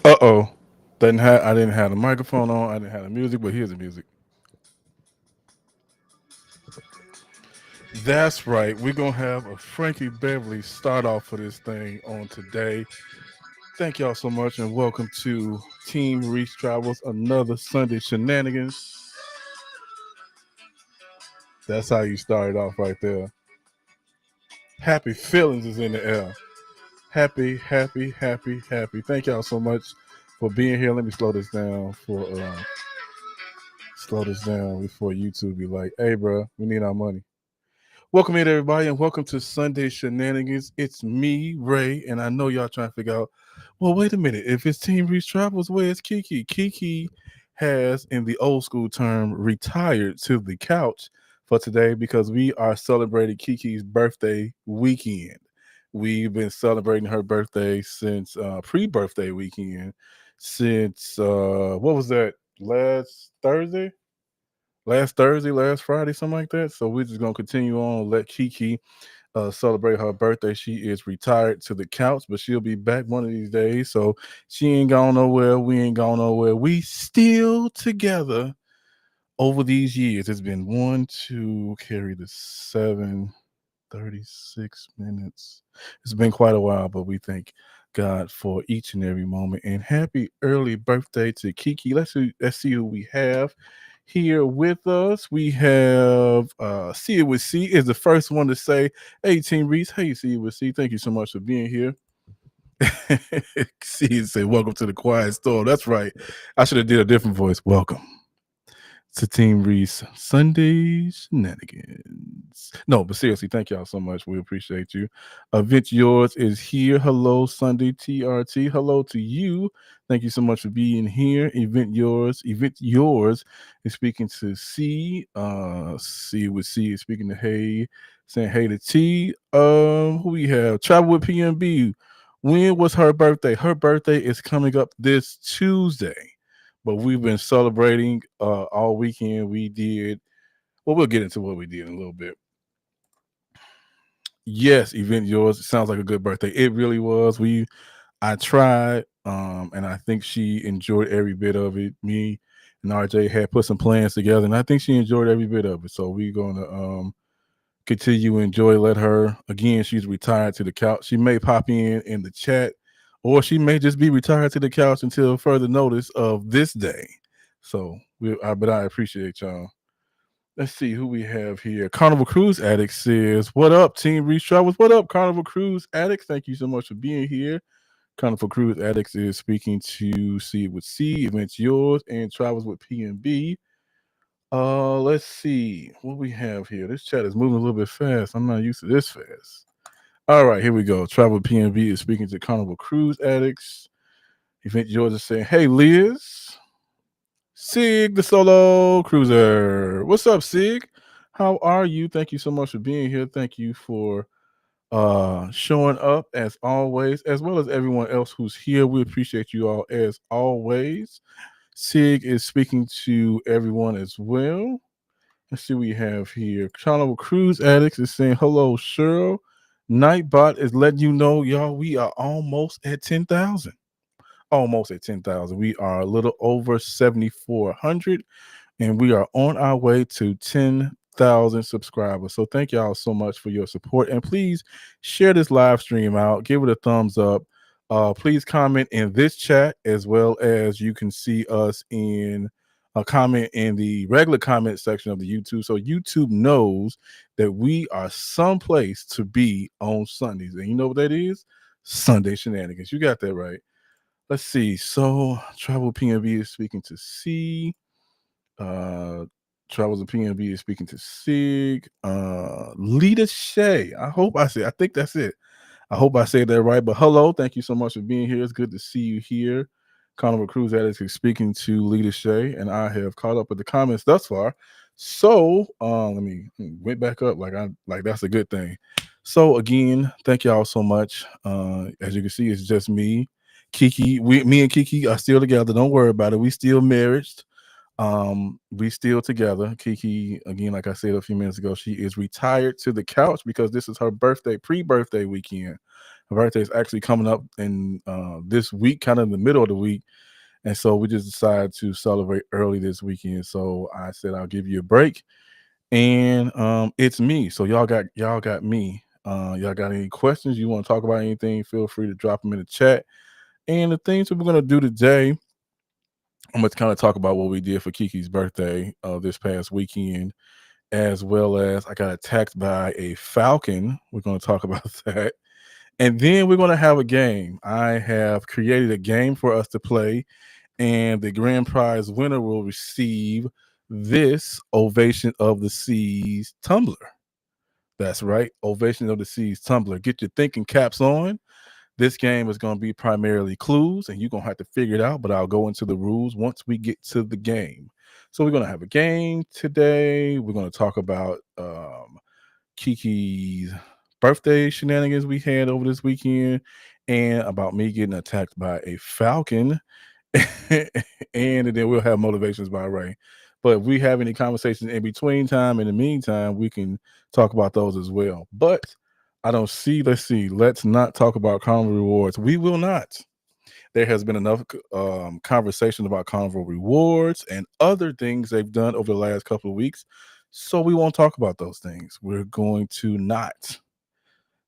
Uh-oh. I didn't have the microphone on. I didn't have the music, but here's the music. That's right. We're going to have a Frankie Beverly start off for this thing on today. Thank y'all so much and welcome to Team Reese Travels, another Sunday Shenanigans. That's how you started off right there. Happy feelings is in the air. Happy, happy, happy, happy. Thank y'all so much for being here. Let me slow this down before YouTube be like, hey, bro, we need our money. Welcome in, everybody, and welcome to Sunday Shenanigans. It's me, Ray, and I know y'all trying to figure out, well, wait a minute. If it's Team Reach Travels, where's Kiki? Kiki has, in the old school term, retired to the couch for today because we are celebrating Kiki's birthday weekend. We've been celebrating her birthday since pre-birthday weekend, since what was that? Last Friday, something like that. So we're just gonna continue on. Let Kiki celebrate her birthday. She is retired to the couch, but she'll be back one of these days. So she ain't gone nowhere. We ain't gone nowhere. We still together over these years. It's been one, two, carry the 7:36 minutes. It's been quite a while, but we thank God for each and every moment. And happy early birthday to Kiki. Let's see who we have here with us. We have See It With C is the first one to say, hey, Team Reese. Hey, See It With C. Thank you so much for being here. See, say, welcome to the quiet storm. That's right. I should have did a different voice. Welcome to Team Reese Sunday Shenanigans. No, but seriously, thank y'all so much. We appreciate you. Event Yours is here. Hello, Sunday TRT. Hello to you. Thank you so much for being here. Event Yours is speaking to C. C with C is speaking to Hey, saying hey to T. Who we have? Travel with PNB. When was her birthday? Her birthday is coming up this Tuesday, but we've been celebrating all weekend. We'll get into what we did in a little bit. Yes, Event Yours sounds like a good birthday. It really was. I tried, and I think she enjoyed every bit of it. Me and RJ had put some plans together, and I think she enjoyed every bit of it. So we're gonna continue to enjoy. Let her again. She's retired to the couch. She may pop in the chat, or she may just be retired to the couch until further notice of this day. So but I appreciate y'all. Let's see who we have here. Carnival Cruise Addict says, "What up, Team Reach Travels? What up, Carnival Cruise Addicts? Thank you so much for being here." Carnival Cruise Addicts is speaking to See It With C, Events Yours, and Travels with PNB. Let's see what we have here. This chat is moving a little bit fast. I'm not used to this fast. All right, here we go. Travel PNB is speaking to Carnival Cruise Addicts. Event Yours is saying, "Hey, Liz, Sig, the solo cruiser. What's up, Sig? How are you? Thank you so much for being here. Thank you for showing up as always, as well as everyone else who's here. We appreciate you all as always. Sig is speaking to everyone as well. Let's see what we have here. Carnival Cruise Addicts is saying hello, Cheryl. Nightbot is letting you know, y'all, we are almost at 10,000. Almost at 10,000. We are a little over 7,400, and we are on our way to 10,000 subscribers. So thank y'all so much for your support, and please share this live stream out. Give it a thumbs up. Please comment in this chat, as well as you can see us in a comment in the regular comment section of the YouTube, so YouTube knows that we are someplace to be on Sundays. And you know what that is? Sunday Shenanigans. You got that right. Let's see. So Travel PNB is speaking to C. Uh Travels of PNB is speaking to Sig. Lita Shay. I think that's it. I hope I said that right. But hello, thank you so much for being here. It's good to see you here. Carnival Cruise Addicts is speaking to Lita Shay, and I have caught up with the comments thus far. So let me went back up like that's a good thing. So again, thank y'all so much. As you can see, it's just me. Kiki, me and Kiki are still together. Don't worry about it. We still married. We still together. Kiki, again, like I said a few minutes ago, she is retired to the couch because this is her birthday, pre-birthday weekend. Her birthday is actually coming up in this week, kind of in the middle of the week. And so we just decided to celebrate early this weekend. So I said I'll give you a break. And it's me. So y'all got me. Y'all got any questions? You want to talk about anything? Feel free to drop them in the chat. And the things that we're gonna do today, I'm gonna kind of talk about what we did for Kiki's birthday this past weekend, as well as I got attacked by a falcon. We're gonna talk about that. And then we're gonna have a game. I have created a game for us to play, and the grand prize winner will receive this Ovation of the Seas tumbler. That's right, Ovation of the Seas tumbler. Get your thinking caps on. This game is going to be primarily clues, and you're going to have to figure it out, but I'll go into the rules once we get to the game. So we're going to have a game today. We're going to talk about Kiki's birthday shenanigans we had over this weekend, and about me getting attacked by a falcon. And then we'll have motivations by Ray. But if we have any conversations in between time, in the meantime, we can talk about those as well. But I don't see, let's not talk about Carnival Rewards. We will not. There has been enough conversation about Carnival Rewards and other things they've done over the last couple of weeks. So we won't talk about those things. We're going to not.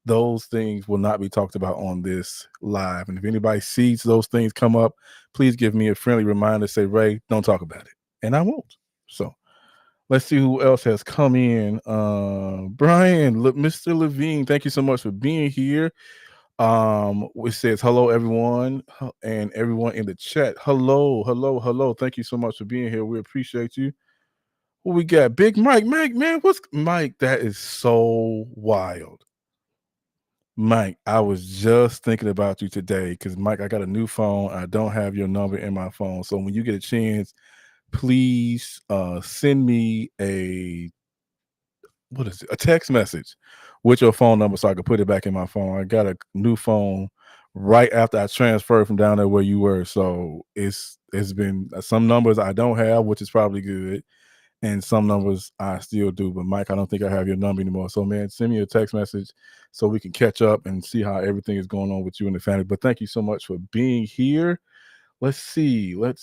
Those things will not be talked about on this live. And if anybody sees those things come up, please give me a friendly reminder. Say, Ray, don't talk about it. And I won't. So let's see who else has come in. Brian, look, Mr. Levine, thank you so much for being here. It says hello, everyone, and everyone in the chat. Hello, hello, hello. Thank you so much for being here. We appreciate you. What we got? Big Mike, man, what's Mike? That is so wild. Mike, I was just thinking about you today because, Mike, I got a new phone. I don't have your number in my phone. So when you get a chance, please send me a text message with your phone number so I can put it back in my phone. I got a new phone right after I transferred from down there where you were. So it's been some numbers I don't have, which is probably good, and some numbers I still do. But Mike, I don't think I have your number anymore. So man, send me a text message so we can catch up and see how everything is going on with you and the family. But thank you so much for being here. Let's see. Yo,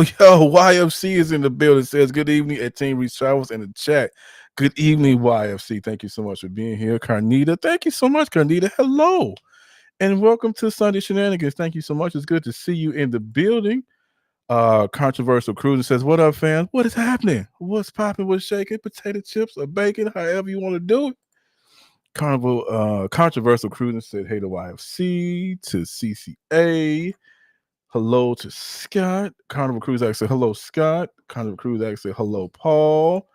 YFC is in the building. Says good evening at Team Reach Travels in the chat. Good evening, YFC. Thank you so much for being here. Carnita, thank you so much, Carnita. Hello. And welcome to Sunday Shenanigans. Thank you so much. It's good to see you in the building. Controversial Cruising says, what up, fam? What is happening? What's popping? What's shaking? Potato chips or bacon, however you want to do it. Controversial Cruising said, hey to YFC, to CCA. Hello to Scott. Carnival Cruise Act said, hello, Scott. Carnival Cruise Act said, hello, Paul.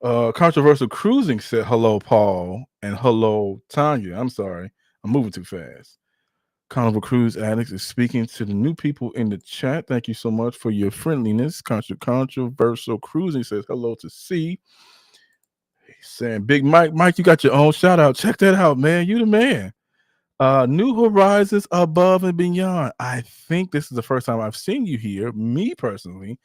Controversial Cruising said, hello, Paul. And hello, Tanya. I'm sorry. I'm moving too fast. Carnival Cruise Addicts is speaking to the new people in the chat. Thank you so much for your friendliness. Controversial Cruising says, hello to C. He's saying, Big Mike, you got your own shout out. Check that out, man. You the man. New Horizons Above and Beyond. I think this is the first time I've seen you here, me personally,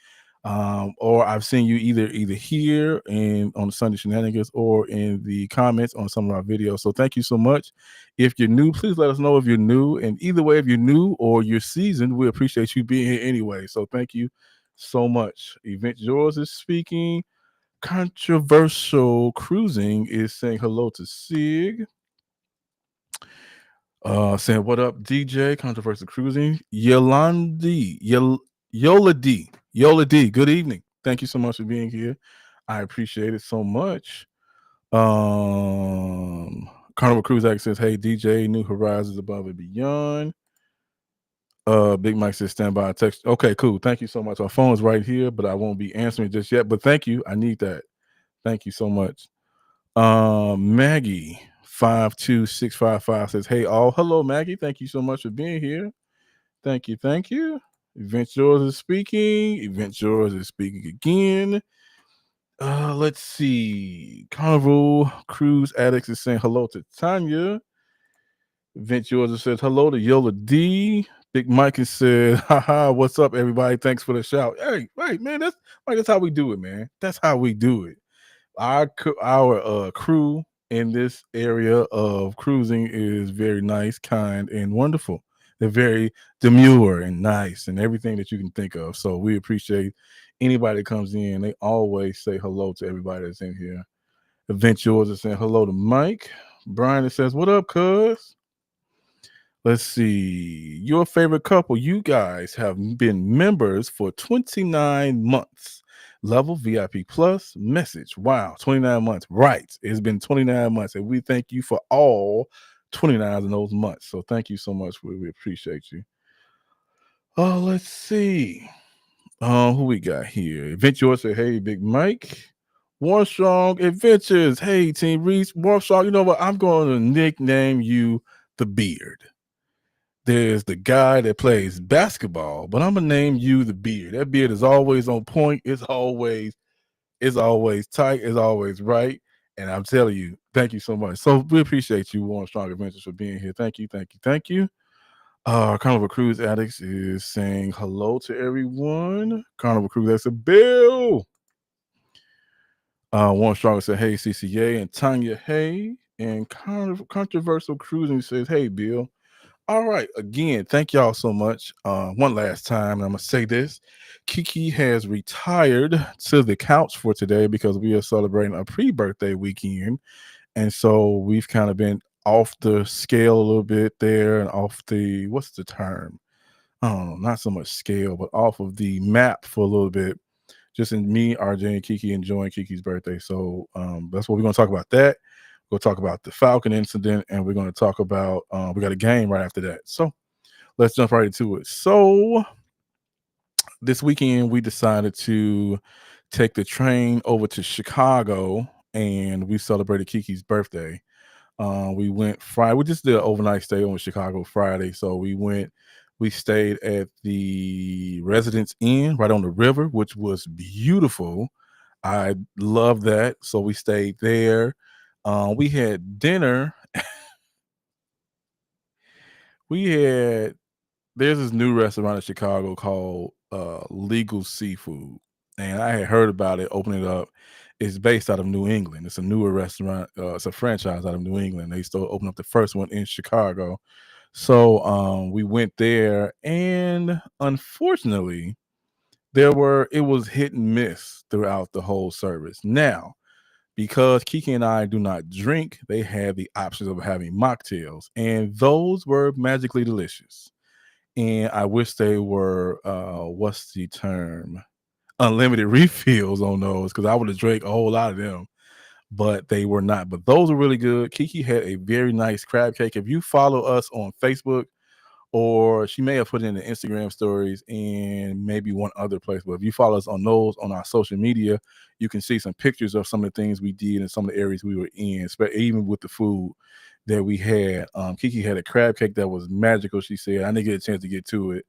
or I've seen you either here and on the Sunday Shenanigans or in the comments on some of our videos. So thank you so much. If you're new, please let us know if you're new. And either way, if you're new or you're seasoned, we appreciate you being here anyway. So thank you so much. Event Yours is speaking. Controversial Cruising is saying hello to Sig. Saying what up, DJ? Controversial Cruising. Yola D. Good evening. Thank you so much for being here. I appreciate it so much. Carnival Cruise Act says, hey, DJ, New Horizons Above and Beyond. Big Mike says, stand by text. Okay, cool. Thank you so much. Our phone is right here, but I won't be answering just yet. But thank you. I need that. Thank you so much. Maggie 52655 says, hey all. Hello, Maggie. Thank you so much for being here. Thank you. Event Yours is speaking. Event Yours is speaking again. Let's see. Carnival Cruise Addicts is saying hello to Tanya. Event Yours says hello to Yola D. Big Mike has said, haha, what's up, everybody? Thanks for the shout. Hey, man, that's how we do it, man. That's how we do it. Our crew in this area of cruising is very nice, kind, and wonderful. They're very demure and nice and everything that you can think of. So we appreciate anybody that comes in. They always say hello to everybody that's in here. Event yours is saying hello to Mike. Brian that says, "What up, cuz?" Let's see. Your favorite couple. You guys have been members for 29 months. Level VIP plus message. Wow, 29 months. Right. It's been 29 months. And we thank you for all 29 of those months. So thank you so much. We appreciate you. Oh, let's see. Who we got here? Adventure said, "Hey, Big Mike." Warstrong Adventures. Hey, Team Reese. Warstrong, you know what? I'm going to nickname you the Beard. There's the guy that plays basketball, but I'm gonna name you the Beard. That beard is always on point. It's always tight. It's always right. And I'm telling you, thank you so much. So we appreciate you, Warren Strong Adventures, for being here. Thank you, thank you, thank you. Carnival Cruise Addicts is saying hello to everyone. Carnival Cruise Addicts, Bill. Warren Strong said, "Hey, CCA," and Tanya, "Hey." And Controversial Cruising says, "Hey, Bill." All right. Again, thank y'all so much. One last time, and I'm gonna say this: Kiki has retired to the couch for today because we are celebrating a pre-birthday weekend, and so we've kind of been off the scale a little bit there, and off the what's the term? I don't know, not so much scale, but off of the map for a little bit. Just in me, RJ, and Kiki enjoying Kiki's birthday. So that's what we're gonna talk about. That we'll talk about the Falcon incident, and we're going to talk about we got a game right after that. So let's jump right into it. So this weekend we decided to take the train over to Chicago, and we celebrated Kiki's birthday. We went Friday. We just did an overnight stay on Chicago Friday, so we went. We stayed at the Residence Inn right on the river, which was beautiful. I love that. So we stayed there. We had dinner. We had There's this new restaurant in Chicago called Legal Seafood, and I had heard about it. Opening it up. It's based out of New England. It's a newer restaurant. It's a franchise out of New England. They still open up the first one in Chicago. So we went there, and unfortunately, it was hit and miss throughout the whole service. Now, because Kiki and I do not drink, they had the options of having mocktails, and those were magically delicious. And I wish they were what's the term? Unlimited refills on those, because I would have drank a whole lot of them, but they were not. But those were really good. Kiki had a very nice crab cake. If you follow us on Facebook, or she may have put it in the Instagram stories and maybe one other place. But if you follow us on those on our social media, you can see some pictures of some of the things we did and some of the areas we were in, even with the food that we had. Kiki had a crab cake that was magical. She said, I didn't get a chance to get to it.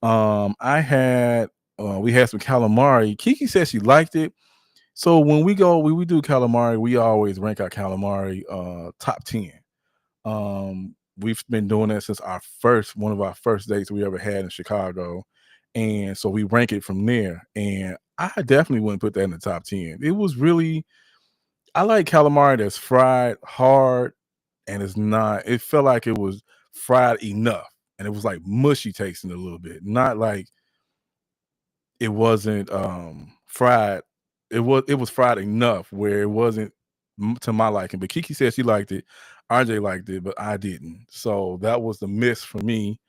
I had We had some calamari. Kiki said she liked it. So when we do calamari, we always rank our calamari top 10. We've been doing that since one of our first dates we ever had in Chicago. And so we rank it from there. And I definitely wouldn't put that in the top 10. It was really, I like calamari that's fried hard, and it felt like it was fried enough. And it was like mushy tasting a little bit, not like it wasn't fried. It was fried enough where it wasn't to my liking. But Kiki said she liked it. RJ liked it, but I didn't. So that was the miss for me.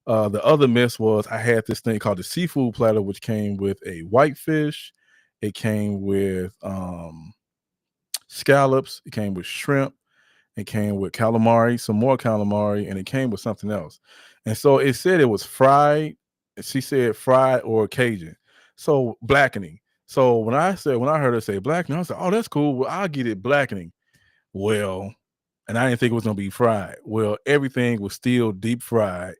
The other miss was I had this thing called the seafood platter, which came with a whitefish. It came with scallops. It came with shrimp. It came with calamari, some more calamari, and it came with something else. And so it said it was fried. She said fried or Cajun. So blackening. So when I heard her say blackening, I was like, oh, that's cool. Well, I'll get it blackening. Well, and I didn't think it was gonna be fried. Well, everything was still deep fried,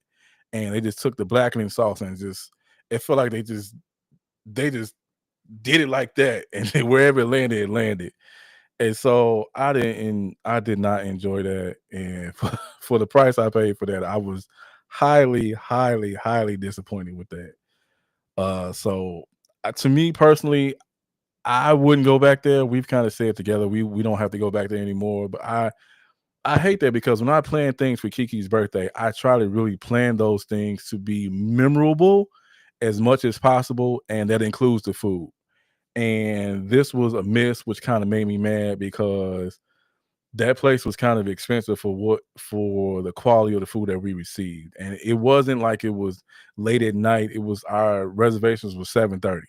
and they just took the blackening sauce and just it felt like they just did it like that, and wherever it landed. And so I did not enjoy that. And for the price I paid for that, I was highly, highly, highly disappointed with that. So to me personally, I wouldn't go back there. We've kind of said together we don't have to go back there anymore. But I hate that because when I plan things for Kiki's birthday, I try to really plan those things to be memorable as much as possible, and that includes the food. And this was a miss, which kind of made me mad because that place was kind of expensive for the quality of the food that we received. And it wasn't like it was late at night. It was our reservations was 7:30.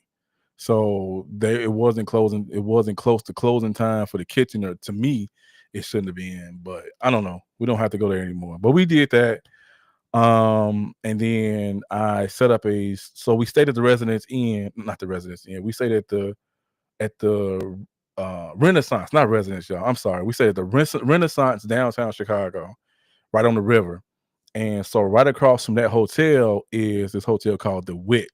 So it wasn't close to closing time for the kitchen, or to me, it shouldn't have been. But I don't know. We don't have to go there anymore. But we did that. And then I set up so we stayed at the Residence Inn, not the Residence Inn. We stayed at the Renaissance, not Residence, y'all. I'm sorry. We stayed at the Renaissance downtown Chicago, right on the river. And so right across from that hotel is this hotel called the Wit.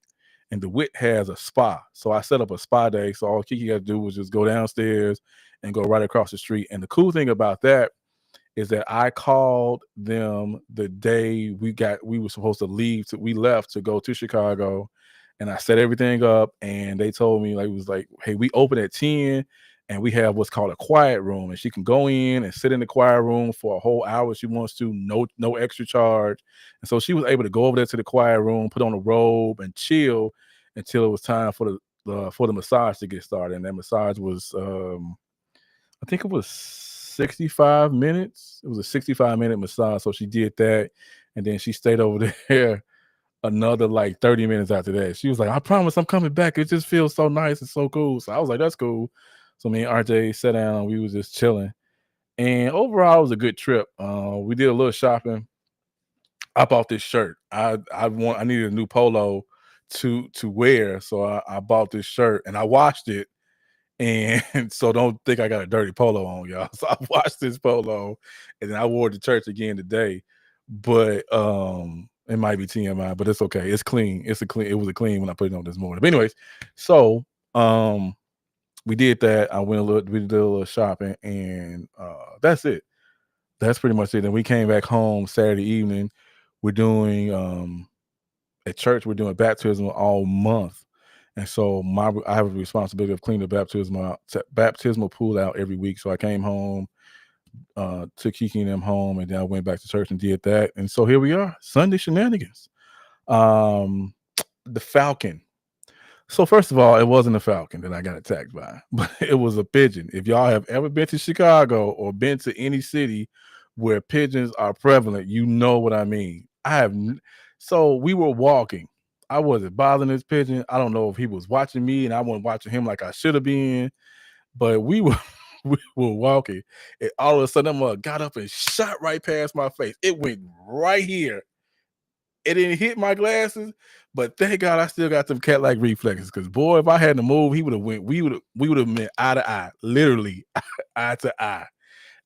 And the Wit has a spa. So I set up a spa day. So all Kiki had to do was just go downstairs and go right across the street. And the cool thing about that is that I called them the day we were supposed to leave. We left to go to Chicago, and I set everything up. And they told me, like, it was like, hey, we open at 10, and we have what's called a quiet room, and she can go in and sit in the quiet room for a whole hour if she wants to, no extra charge. And so she was able to go over there to the quiet room, put on a robe, and chill until it was time for the massage to get started. And that massage was I think it was 65 minutes. It was a 65-minute massage. So she did that. And then she stayed over there another like 30 minutes after that. She was like, I promise I'm coming back. It just feels so nice and so cool. So I was like, that's cool. So me and RJ sat down and we was just chilling. And overall, it was a good trip. We did a little shopping. I bought this shirt. I needed a new polo to wear. So I bought this shirt and I washed it, and so don't think I got a dirty polo on, y'all. So I washed this polo and then I wore it to church again today. But it might be TMI, but it's okay. It's clean. It was a clean when I put it on this morning. But anyways, so we did that. We did a little shopping, and that's it. That's pretty much it. Then we came back home Saturday evening. We're doing at church, we're doing baptism all month. And so I have a responsibility of cleaning the baptismal pool out every week. So I came home, took Kiki and them home, and then I went back to church and did that. And so here we are, Sunday shenanigans. The Falcon. So first of all, it wasn't a falcon that I got attacked by, but it was a pigeon. If y'all have ever been to Chicago or been to any city where pigeons are prevalent, you know what I mean. So we were walking. I wasn't bothering this pigeon. I don't know if he was watching me and I wasn't watching him like I should have been, but we were we were walking, and all of a sudden, that mug got up and shot right past my face. It went right here. It didn't hit my glasses, but thank God I still got them cat-like reflexes. Because boy, if I hadn't moved, he would have went. We would have been eye to eye, literally eye to eye.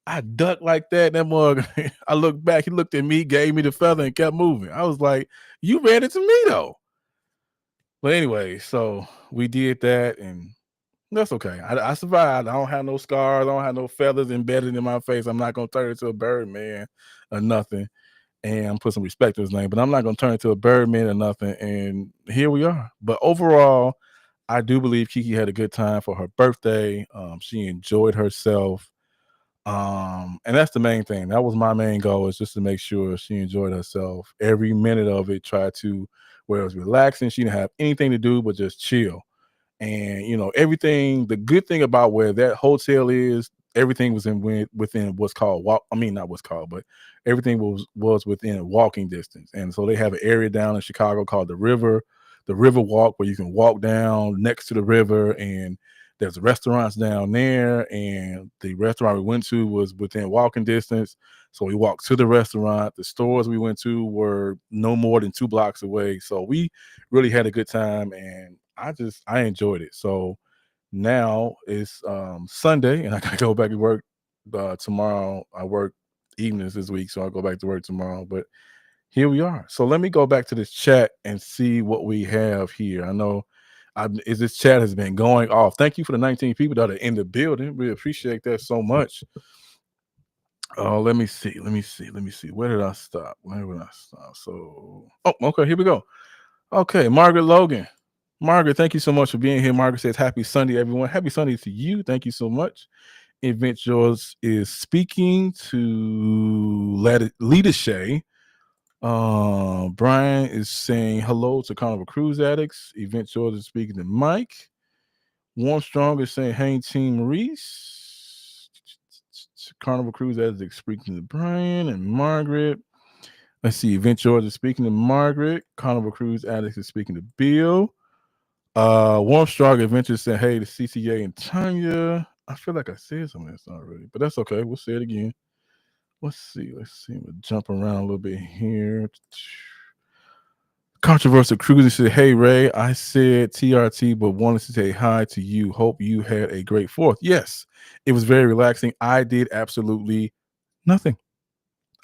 I ducked like that. That mug. I looked back. He looked at me, gave me the feather, and kept moving. I was like, "You ran into me though." But anyway, so we did that, and that's okay. I survived. I don't have no scars. I don't have no feathers embedded in my face. I'm not gonna turn into a bird man or nothing. And put some respect to his name, but I'm not gonna turn into a bird man or nothing. And here we are. But overall, I do believe Kiki had a good time for her birthday. She enjoyed herself. And that's the main thing. That was my main goal, is just to make sure she enjoyed herself. Every minute of it, try to where it was relaxing. She didn't have anything to do but just chill. And everything. The good thing about where that hotel is, everything was within what's called walk. I mean, not what's called, but everything was within walking distance. And so they have an area down in Chicago called the River Walk, where you can walk down next to the river, and there's restaurants down there. And the restaurant we went to was within walking distance, so we walked to the restaurant. The stores we went to were no more than 2 blocks away, so we really had a good time, and I enjoyed it. So now it's Sunday, and I gotta go back to work tomorrow. I work evenings this week, so I'll go back to work tomorrow. But here we are. So let me go back to this chat and see what we have here. I know this chat has been going off. Thank you for the 19 people that are in the building. We appreciate that so much. Oh, let me see. Where did I stop? So, okay, here we go. Okay, Margaret Logan. Margaret, thank you so much for being here. Margaret says, Happy Sunday, everyone. Happy Sunday to you. Thank you so much. Event Yours is speaking to Lita Shay. Brian is saying hello to Carnival Cruise Addicts. Event Yours is speaking to Mike. Warm Strong is saying, Hey, Team Maurice. Carnival Cruise Addicts speaking to Brian and Margaret. Let's see. Event Yours is speaking to Margaret. Carnival Cruise Addicts is speaking to Bill. Warm Strong Adventures said, Hey, to CCA and Tanya. I feel like I said some of this already, but that's okay. We'll say it again. Let's see. We'll jump around a little bit here. Controversial Cruising said, Hey, Ray, I said TRT, but wanted to say hi to you. Hope you had a great 4th. Yes, it was very relaxing. I did absolutely nothing.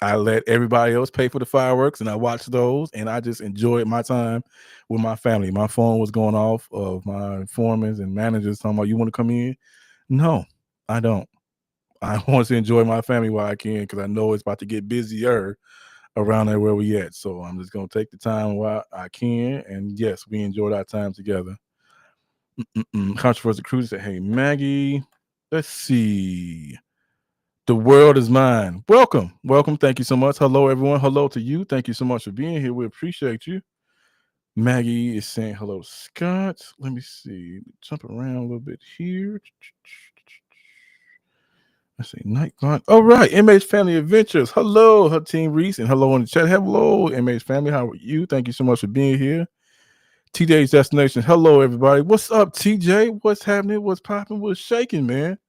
I let everybody else pay for the fireworks, and I watched those, and I just enjoyed my time with my family. My phone was going off of my foremen and managers talking about, you want to come in? No, I don't. I want to enjoy my family while I can, because I know it's about to get busier around there where we at. So I'm just going to take the time while I can. And yes, we enjoyed our time together. Controversial Cruise said, Hey, Maggie, let's see. The world is mine. Welcome. Thank you so much. Hello, everyone. Hello to you. Thank you so much for being here. We appreciate you. Maggie is saying hello, Scott. Let me see. Jump around a little bit here. Let's see. Nightbot. All right. MH Family Adventures. Hello, her team Reese, and hello in the chat. Hello, MH Family. How are you? Thank you so much for being here. TJ's Destination. Hello, everybody. What's up, TJ? What's happening? What's popping? What's shaking, man?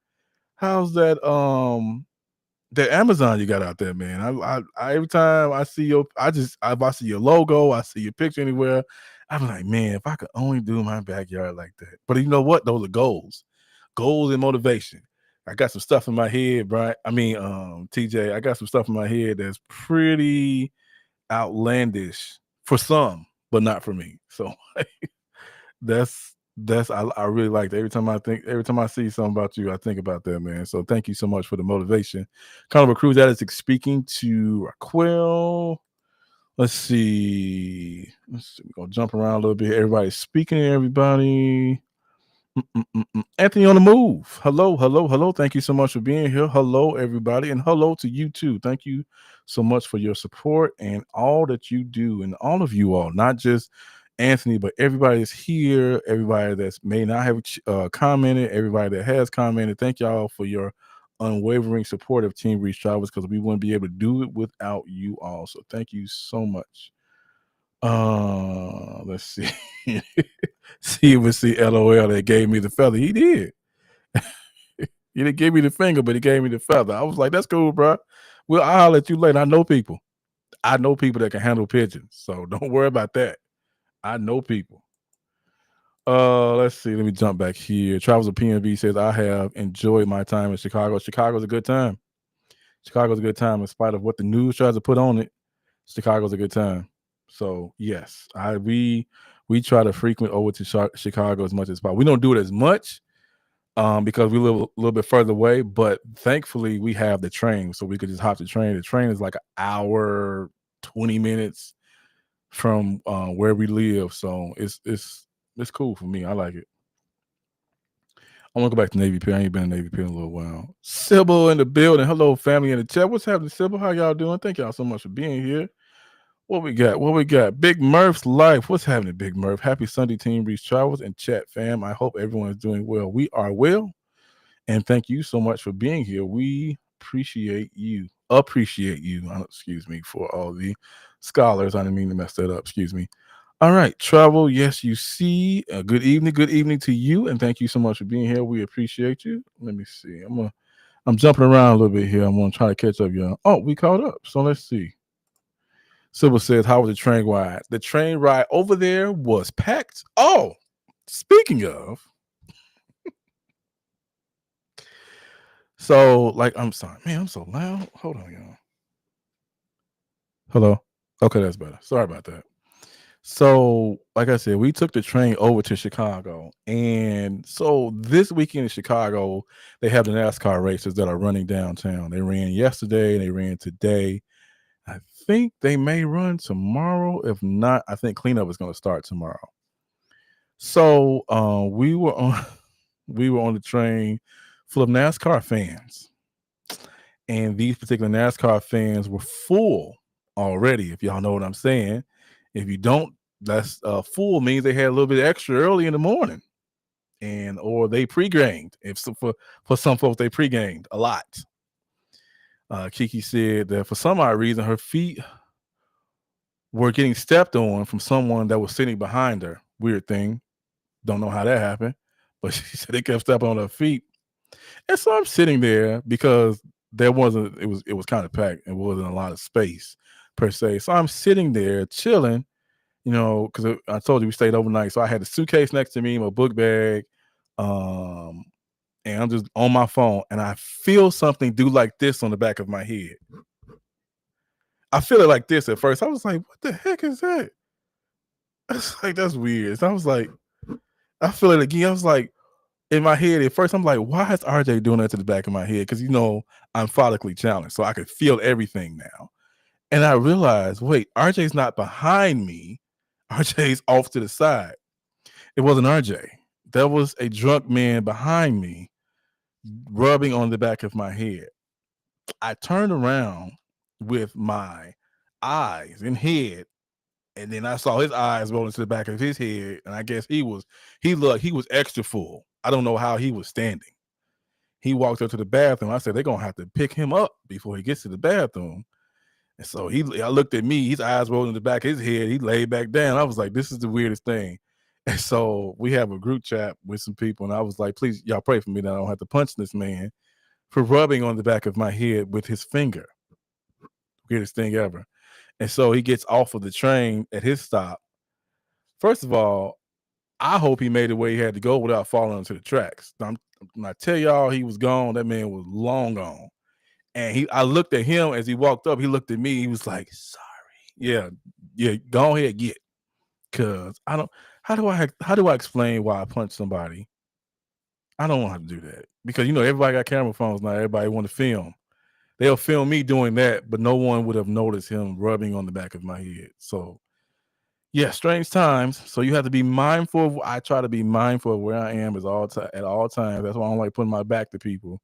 How's that? The Amazon you got out there, man. I every time I see if I see your logo, I see your picture anywhere, I'm like, man, if I could only do my backyard like that. But you know what? Those are goals and motivation. I got some stuff in my head, Brian. TJ, I got some stuff in my head that's pretty outlandish for some, but not for me. So I really like that. Every time I see something about you, I think about that, man. So thank you so much for the motivation. Carnival Cruise Addicts speaking to Raquel. Let's see. We're gonna jump around a little bit. Everybody's speaking to everybody. Anthony on the move. Hello. Thank you so much for being here. Hello, everybody, and hello to you too. Thank you so much for your support and all that you do, and all of you all, not just Anthony, but everybody that's here, everybody that's may not have commented, everybody that has commented. Thank y'all for your unwavering support of Team Reach Travels, because we wouldn't be able to do it without you all. So thank you so much. Let's see. See, LOL, that gave me the feather. He did. He didn't give me the finger, but he gave me the feather. I was like, that's cool, bro. Well, I'll let you later. I know people that can handle pigeons. So don't worry about that. I know people. Let's see. Let me jump back here. Travels of PNV says, I have enjoyed my time in Chicago. Chicago's a good time. Chicago's a good time, in spite of what the news tries to put on it. Chicago's a good time. So yes, we try to frequent over to Chicago as much as possible. We don't do it as much because we live a little bit further away, but thankfully we have the train, so we could just hop the train. The train is like an hour, 20 minutes from where we live, so it's cool for me. I like it. I want to go back to Navy Pier. I ain't been in Navy Pier in a little while. Sybil in the building. Hello, family in the chat. What's happening, Sybil? How y'all doing? Thank y'all so much for being here. What we got? Big Murph's Life. What's happening, Big Murph? Happy Sunday, Team Reach Travels and chat fam. I hope everyone is doing well. We are well. And thank you so much for being here. We appreciate you. Excuse me for all the scholars. I didn't mean to mess that up. Excuse me. All right, Travel. Yes, you see. Good evening. Good evening to you. And thank you so much for being here. We appreciate you. Let me see. I'm jumping around a little bit here. I'm going to try to catch up, y'all. Oh, we caught up. So let's see. Sybil says, how was the train ride? The train ride over there was packed. Oh, speaking of. So, I'm sorry. Man, I'm so loud. Hold on, y'all. Hello? Okay, that's better. Sorry about that. So, like I said, we took the train over to Chicago. And so this weekend in Chicago, they have the NASCAR races that are running downtown. They ran yesterday, they ran today. I think they may run tomorrow. If not, I think cleanup is going to start tomorrow. So we were on we were on the train full of NASCAR fans, and these particular NASCAR fans were full already. If y'all know what I'm saying, if you don't, that's full means they had a little bit extra early in the morning, and or they pre-gamed. If so, for some folks, they pre-gamed a lot. Kiki said that for some odd reason, her feet were getting stepped on from someone that was sitting behind her. Weird thing. Don't know how that happened, but she said they kept stepping on her feet. And so I'm sitting there because there wasn't it was kind of packed. It wasn't a lot of space per se. So I'm sitting there chilling, because I told you we stayed overnight. So I had a suitcase next to me, my book bag, um, and I'm just on my phone, and I feel something do like this on the back of my head. I feel it like this at first. I was like, "What the heck is that?" It's like that's weird. So I was like, I feel it again. I was like, in my head at first, I'm like, why is RJ doing that to the back of my head? Because I'm follically challenged, so I could feel everything now. And I realized, wait, RJ's not behind me. RJ's off to the side. It wasn't RJ. There was a drunk man behind me rubbing on the back of my head. I turned around with my eyes and head, and then I saw his eyes rolling to the back of his head, and I guess he was extra full. I don't know how he was standing. He walked up to the bathroom. I said, they're gonna have to pick him up before he gets to the bathroom. And so I looked at me, his eyes rolling in the back of his head. He laid back down. I was like, this is the weirdest thing. And so we have a group chat with some people, and I was like, please, y'all pray for me that I don't have to punch this man for rubbing on the back of my head with his finger. Weirdest thing ever. And so he gets off of the train at his stop. First of all, I hope he made it where he had to go without falling onto the tracks. When I tell y'all he was gone, that man was long gone. And I looked at him as he walked up. He looked at me. He was like, "Sorry, yeah, go ahead, get." Cause I don't. How do I explain why I punched somebody? I don't want to do that because everybody got camera phones now. Everybody want to film. They'll film me doing that, but no one would have noticed him rubbing on the back of my head. So yeah, strange times. So you have to be mindful. I try to be mindful of where I am at all times. That's why I don't like putting my back to people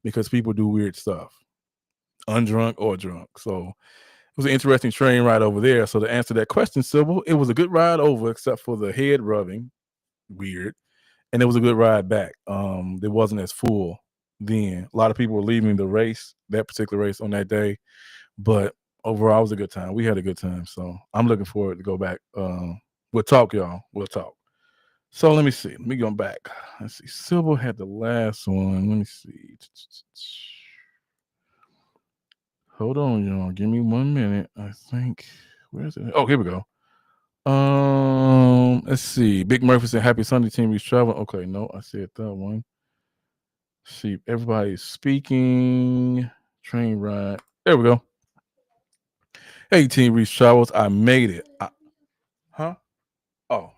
because people do weird stuff, undrunk or drunk. So it was an interesting train ride over there. So to answer that question, Sybil, it was a good ride over, except for the head rubbing, weird, and it was a good ride back. It wasn't as full then. A lot of people were leaving that particular race on that day, but overall, it was a good time. We had a good time, so I'm looking forward to go back. We'll talk, y'all. We'll talk. So let me see. Let me go back. Let's see. Sybil had the last one. Let me see. Hold on, y'all. Give me 1 minute. I think. Where's it? Oh, here we go. Let's see. Big Murphy said, "Happy Sunday, team. We travel." Okay, no, I said that one. See, everybody's speaking. Train ride. There we go. Hey, Team Reach Travels. I made it. Huh? Oh.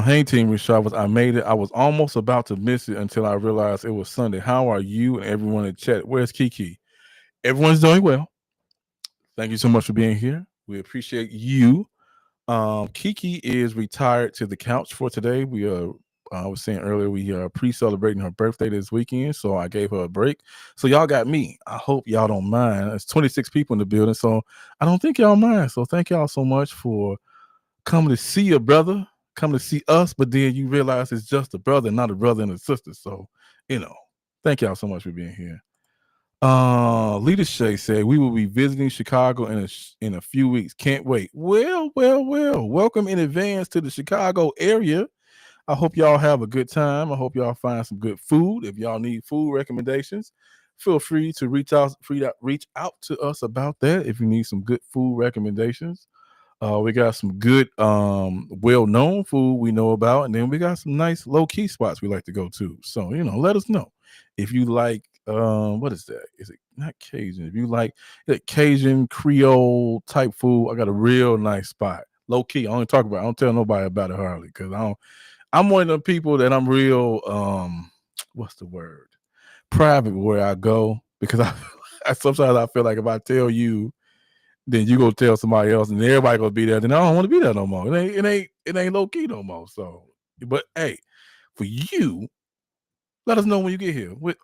Hey, Team Reach Travels. I made it. I was almost about to miss it until I realized it was Sunday. How are you and everyone in chat? Where's Kiki? Everyone's doing well. Thank you so much for being here. We appreciate you. Kiki is retired to the couch for today. I was saying earlier, we are pre-celebrating her birthday this weekend, so I gave her a break. So y'all got me. I hope y'all don't mind. There's 26 people in the building, so I don't think y'all mind. So thank y'all so much for coming to see your brother, coming to see us, but then you realize it's just a brother, not a brother and a sister. So, thank y'all so much for being here. Lita Shay said we will be visiting Chicago in a few weeks. Can't wait. Well. Welcome in advance to the Chicago area. I hope y'all have a good time. I hope y'all find some good food. If y'all need food recommendations, feel free to reach out to us about that. If you need some good food recommendations, we got some good, well-known food we know about, and then we got some nice low-key spots we like to go to. So, let us know if you like. What is that? Is it not Cajun? If you like that Cajun Creole type food, I got a real nice spot. Low-key. I don't tell nobody about it hardly because I'm one of the people that I'm real. What's the word? Private where I go because I sometimes I feel like if I tell you then you go tell somebody else, and everybody gonna be there. Then I don't want to be there no more. It ain't low key no more. So, but hey, for you, let us know when you get here. We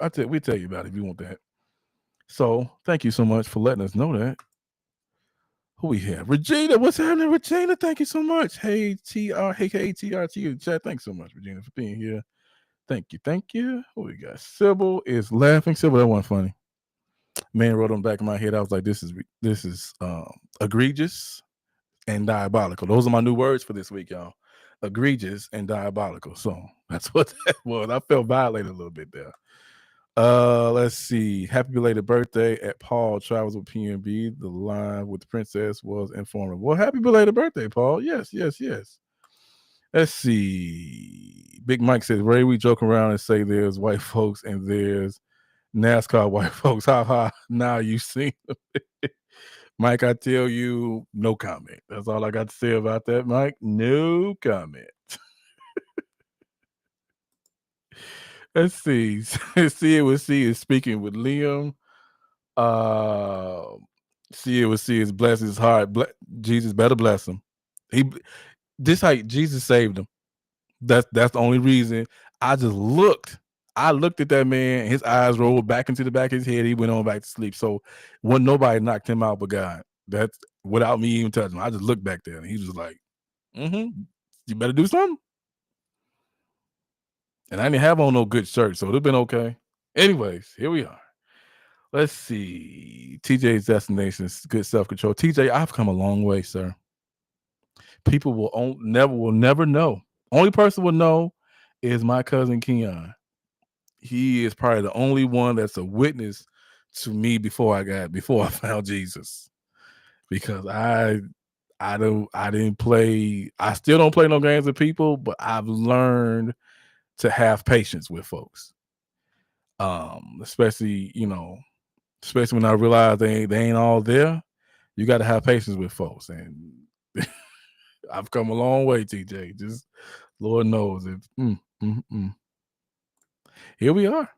tell you about it if you want that. So, thank you so much for letting us know that. Who we have? Regina, what's happening, Regina? Thank you so much. Hey, TR, chat. Thanks so much, Regina, for being here. Thank you. Who we got? Sybil is laughing. Sybil, that wasn't funny. Man wrote on the back of my head. I was like, this is egregious and diabolical. Those are my new words for this week, y'all. Egregious and diabolical. So that's what that was. I felt violated a little bit there. Let's see. Happy belated birthday at Paul Travels with PNB. The line with the princess was informative. Well, happy belated birthday, Paul. Yes. Let's see. Big Mike says, Ray, we joke around and say there's white folks and there's NASCAR white folks. Ha ha. Now you see. Mike, I tell you, no comment. That's all I got to say about that, Mike. No comment. Let's see. See it with C is speaking with Liam. See it with C is bless his heart. Jesus better bless him. How Jesus saved him. That's the only reason. I just looked. I looked at that man. His eyes rolled back into the back of his head. He went on back to sleep. So when nobody knocked him out but God. That's without me even touching him. I just looked back there and he was like, you better do something. And I didn't have on no good shirt, so it'd have been okay. Anyways, here we are. Let's see. TJ's destination is good self-control. TJ, I've come a long way, sir. People will never know. Only person will know is my cousin Keon. He is probably the only one that's a witness to me before I found Jesus. Because I didn't play. I still don't play no games with people, but I've learned to have patience with folks. Especially when I realize they ain't all there. You got to have patience with folks, and I've come a long way, TJ. Just Lord knows it. Here we are.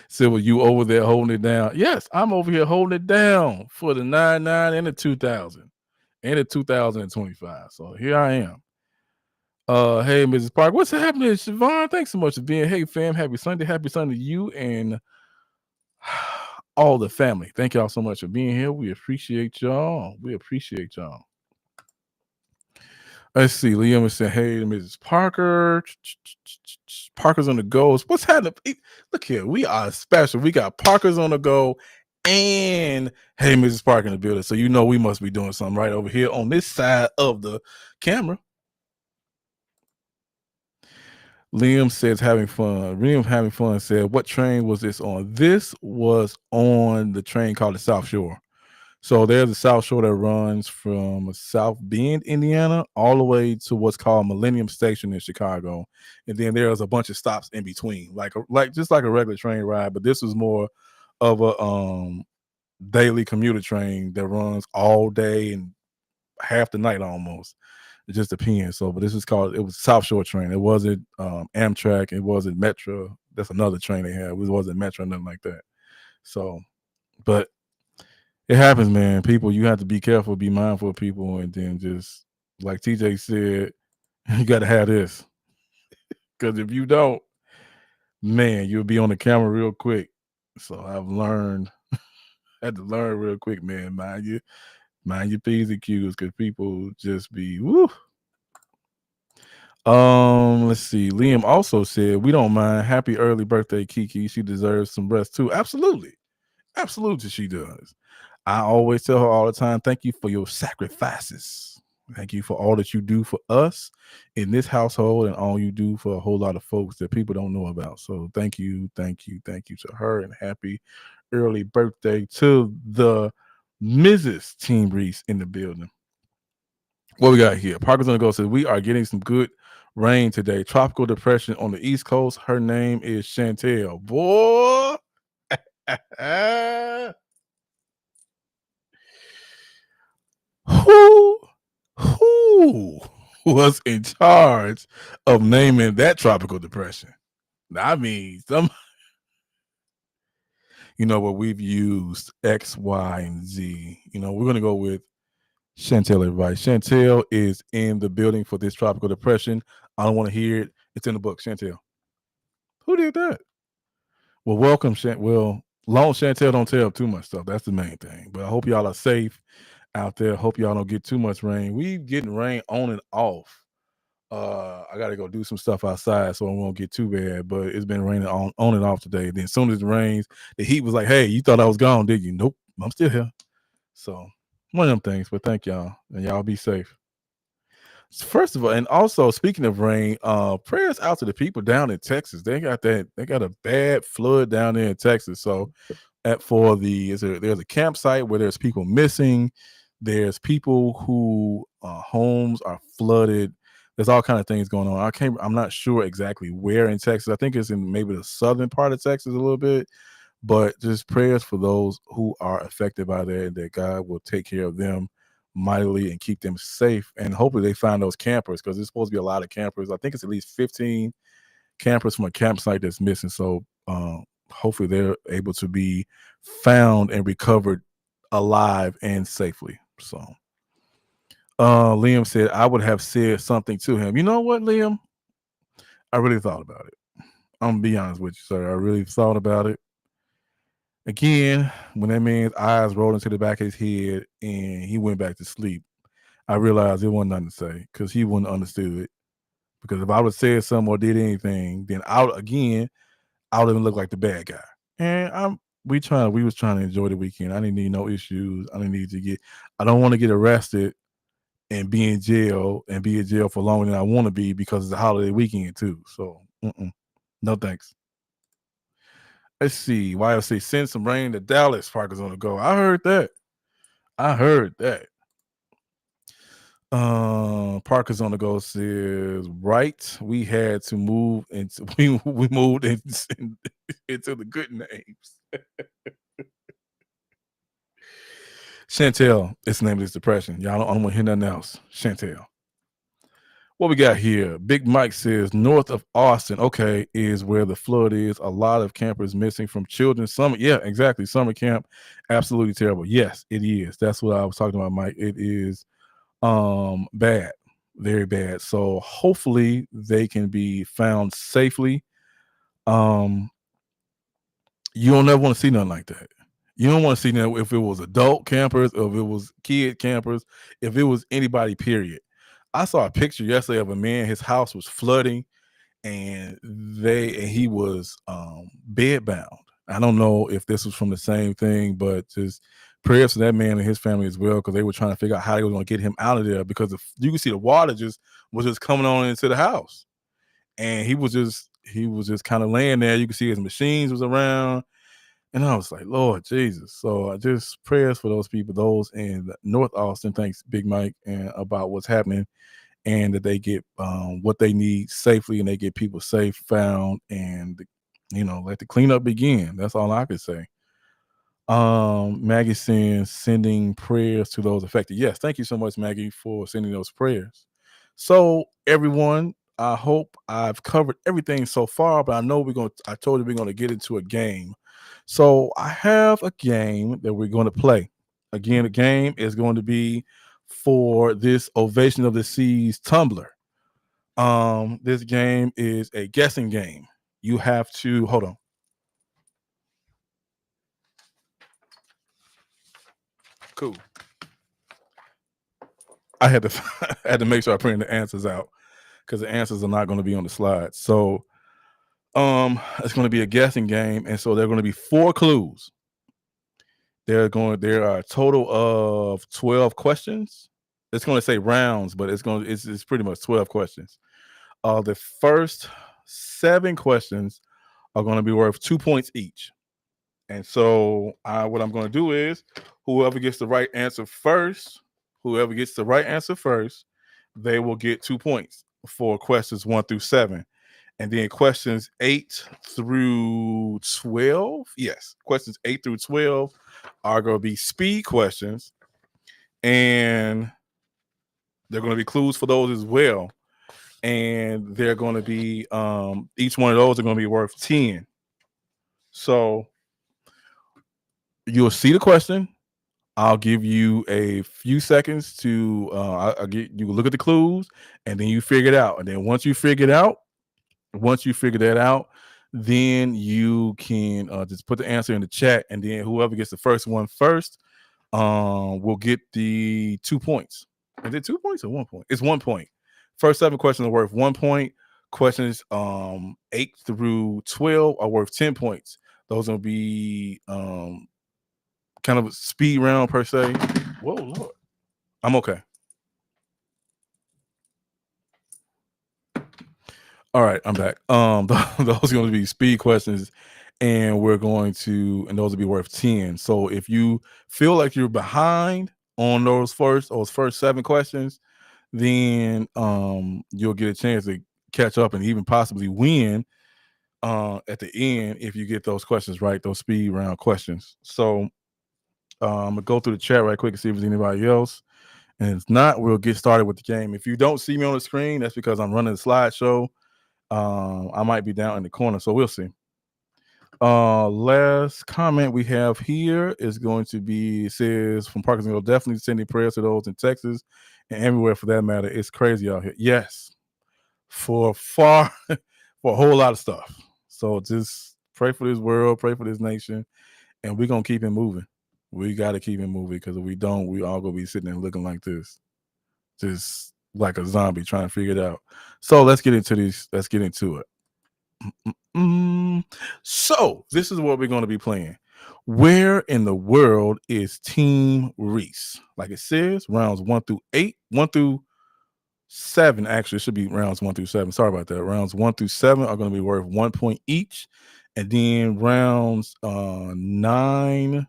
Silver, you over there holding it down? Yes, I'm over here holding it down for the 99 and the 2000 and the 2025. So here I am. Hey, Mrs. Park, what's happening, Siobhan? Thanks so much for being. Hey, fam, happy Sunday to you and all the family. Thank y'all so much for being here. We appreciate y'all. Let's see. Liam is saying, hey to Mrs. Parker. Parker's on the go. What's happening? Look here. We are special. We got Parker's on the go and hey, Mrs. Parker in the building. So you know we must be doing something right over here on this side of the camera. Liam says having fun. Liam having fun said, what train was this on? This was on the train called the South Shore. So there's the South Shore that runs from South Bend, Indiana, all the way to what's called Millennium Station in Chicago. And then there's a bunch of stops in between, just like a regular train ride. But this was more of a daily commuter train that runs all day and half the night almost. It just depends. So, but it was South Shore train. It wasn't Amtrak. It wasn't Metro. That's another train they had. It wasn't Metro, nothing like that. So, but it happens, man. People, you have to be careful, be mindful of people, and then just like TJ said, you got to have this. Because if you don't, man, you'll be on the camera real quick. So I've learned, had to learn real quick, man. Mind your P's and Q's, because people just be woo. Let's see. Liam also said, we don't mind. Happy early birthday, Kiki. She deserves some rest too. Absolutely she does. I always tell her all the time, thank you for your sacrifices. Thank you for all that you do for us in this household and all you do for a whole lot of folks that people don't know about. So thank you to her, and happy early birthday to the Mrs. Team Reese in the building. What we got here? Parker's on the go says, we are getting some good rain today. Tropical depression on the East Coast. Her name is Chantel. Boy. Who was in charge of naming that tropical depression? I mean, Where we've used X, Y, and Z. We're going to go with Chantel, everybody. Chantel is in the building for this tropical depression. I don't want to hear it. It's in the book. Chantel. Who did that? Well, welcome, Well, long Chantel don't tell too much stuff. That's the main thing. But I hope y'all are safe out there. Hope y'all don't get too much rain. We getting rain on and off. I got to go do some stuff outside so it won't get too bad. But it's been raining on and off today. Then as soon as it rains, the heat was like, "Hey, you thought I was gone, did you?" Nope, I'm still here. So one of them things. But thank y'all, and y'all be safe. First of all, and also speaking of rain, prayers out to the people down in Texas. They got a bad flood down there in Texas. So there's a campsite where there's people missing. There's people who homes are flooded. There's all kind of things going on. I'm not sure exactly where in Texas. I think it's in maybe the southern part of Texas a little bit. But just prayers for those who are affected by that, and that God will take care of them mightily and keep them safe. And hopefully they find those campers, because there's supposed to be a lot of campers. I think it's at least 15 campers from a campsite that's missing. So hopefully they're able to be found and recovered alive and safely. So Liam said, I would have said something to him. You know what, Liam? I really thought about it. I'm going to be honest with you, sir. I really thought about it. Again, when that man's eyes rolled into the back of his head and he went back to sleep, I realized it wasn't nothing to say, because he wouldn't understood it. Because if I would have said something or did anything, then I would have looked like the bad guy. And we was trying to enjoy the weekend. I didn't need no issues. I don't want to get arrested and be in jail for longer than I want to be, because it's a holiday weekend too. So no thanks. Let's see. YLC, send some rain to Dallas. Parker's on the go. I heard that. Parker's on the go says, right, we had to move into we moved into the good names. Chantel, its name is depression. Y'all don't want to hear nothing else. Chantel. What we got here? Big Mike says, north of Austin, okay, is where the flood is. A lot of campers missing from children's summer. Yeah, exactly. Summer camp. Absolutely terrible. Yes, it is. That's what I was talking about, Mike. It is bad, very bad. So hopefully they can be found safely. You don't never want to see nothing like that. You don't want to see that if it was adult campers, or if it was kid campers, if it was anybody, period. I saw a picture yesterday of a man, his house was flooding, and he was bedbound. I don't know if this was from the same thing, but just prayers to that man and his family as well, because they were trying to figure out how they were going to get him out of there, because you can see the water was just coming on into the house, and he was just kind of laying there. You can see his machines was around, and I was like, Lord Jesus. So just prayers for those people, those in North Austin. Thanks, Big Mike, and about what's happening, and that they get what they need safely, and they get people safe found, and let the cleanup begin. That's all I could say. Maggie saying, sending prayers to those affected. Yes, thank you so much, Maggie, for sending those prayers. So everyone, I hope I've covered everything so far, but I know I told you we're going to get into a game. So I have a game that we're going to play. Again, the game is going to be for this Ovation of the Seas tumbler. This game is a guessing game. You have to hold on. Cool. I had to make sure I print the answers out, because the answers are not going to be on the slide. So it's going to be a guessing game, and so there are going to be 4 clues. There are a total of 12 questions. It's going to say rounds, but it's pretty much 12 questions. The first 7 questions are going to be worth 2 points each. And so what I'm going to do is, whoever gets the right answer first, they will get 2 points for questions 1 through 7. And then questions 8 through 12. Yes, questions 8 through 12 are going to be speed questions. And they're going to be clues for those as well. And they're going to be, each one of those are going to be worth 10. So You'll see the question. I'll give you a few seconds to I'll get you look at the clues, and then you figure it out. And then once you figure that out, then you can just put the answer in the chat, and then whoever gets the first one first will get the 2 points. Is it 2 points or 1 point? It's 1 point. First 7 questions are worth 1 point. Questions 8 through 12 are worth 10 points. Those will be kind of a speed round per se. Whoa, Lord. I'm okay. All right, I'm back. Those are going to be speed questions, and those will be worth 10. So if you feel like you're behind on those first 7 questions, then you'll get a chance to catch up and even possibly win at the end if you get those questions right, those speed round questions. So I'm gonna go through the chat right quick and see if there's anybody else. And if not, we'll get started with the game. If you don't see me on the screen, that's because I'm running the slideshow. I might be down in the corner, so we'll see. Last comment we have here is going to be, it says from Parkinsonville, definitely sending prayers to those in Texas and everywhere for that matter. It's crazy out here. Yes, for for a whole lot of stuff. So just pray for this world, pray for this nation, and we're gonna keep it moving. We got to keep it moving, because if we don't, we all gonna be sitting there looking like this, just like a zombie trying to figure it out. So let's get into these. Let's get into it. So this is what we're going to be playing. Where in the world is Team Reese? Like it says, rounds 1 through 8, 1 through 7. Actually, it should be rounds 1 through 7. Sorry about that. Rounds 1 through 7 are going to be worth 1 point each, and then rounds 9,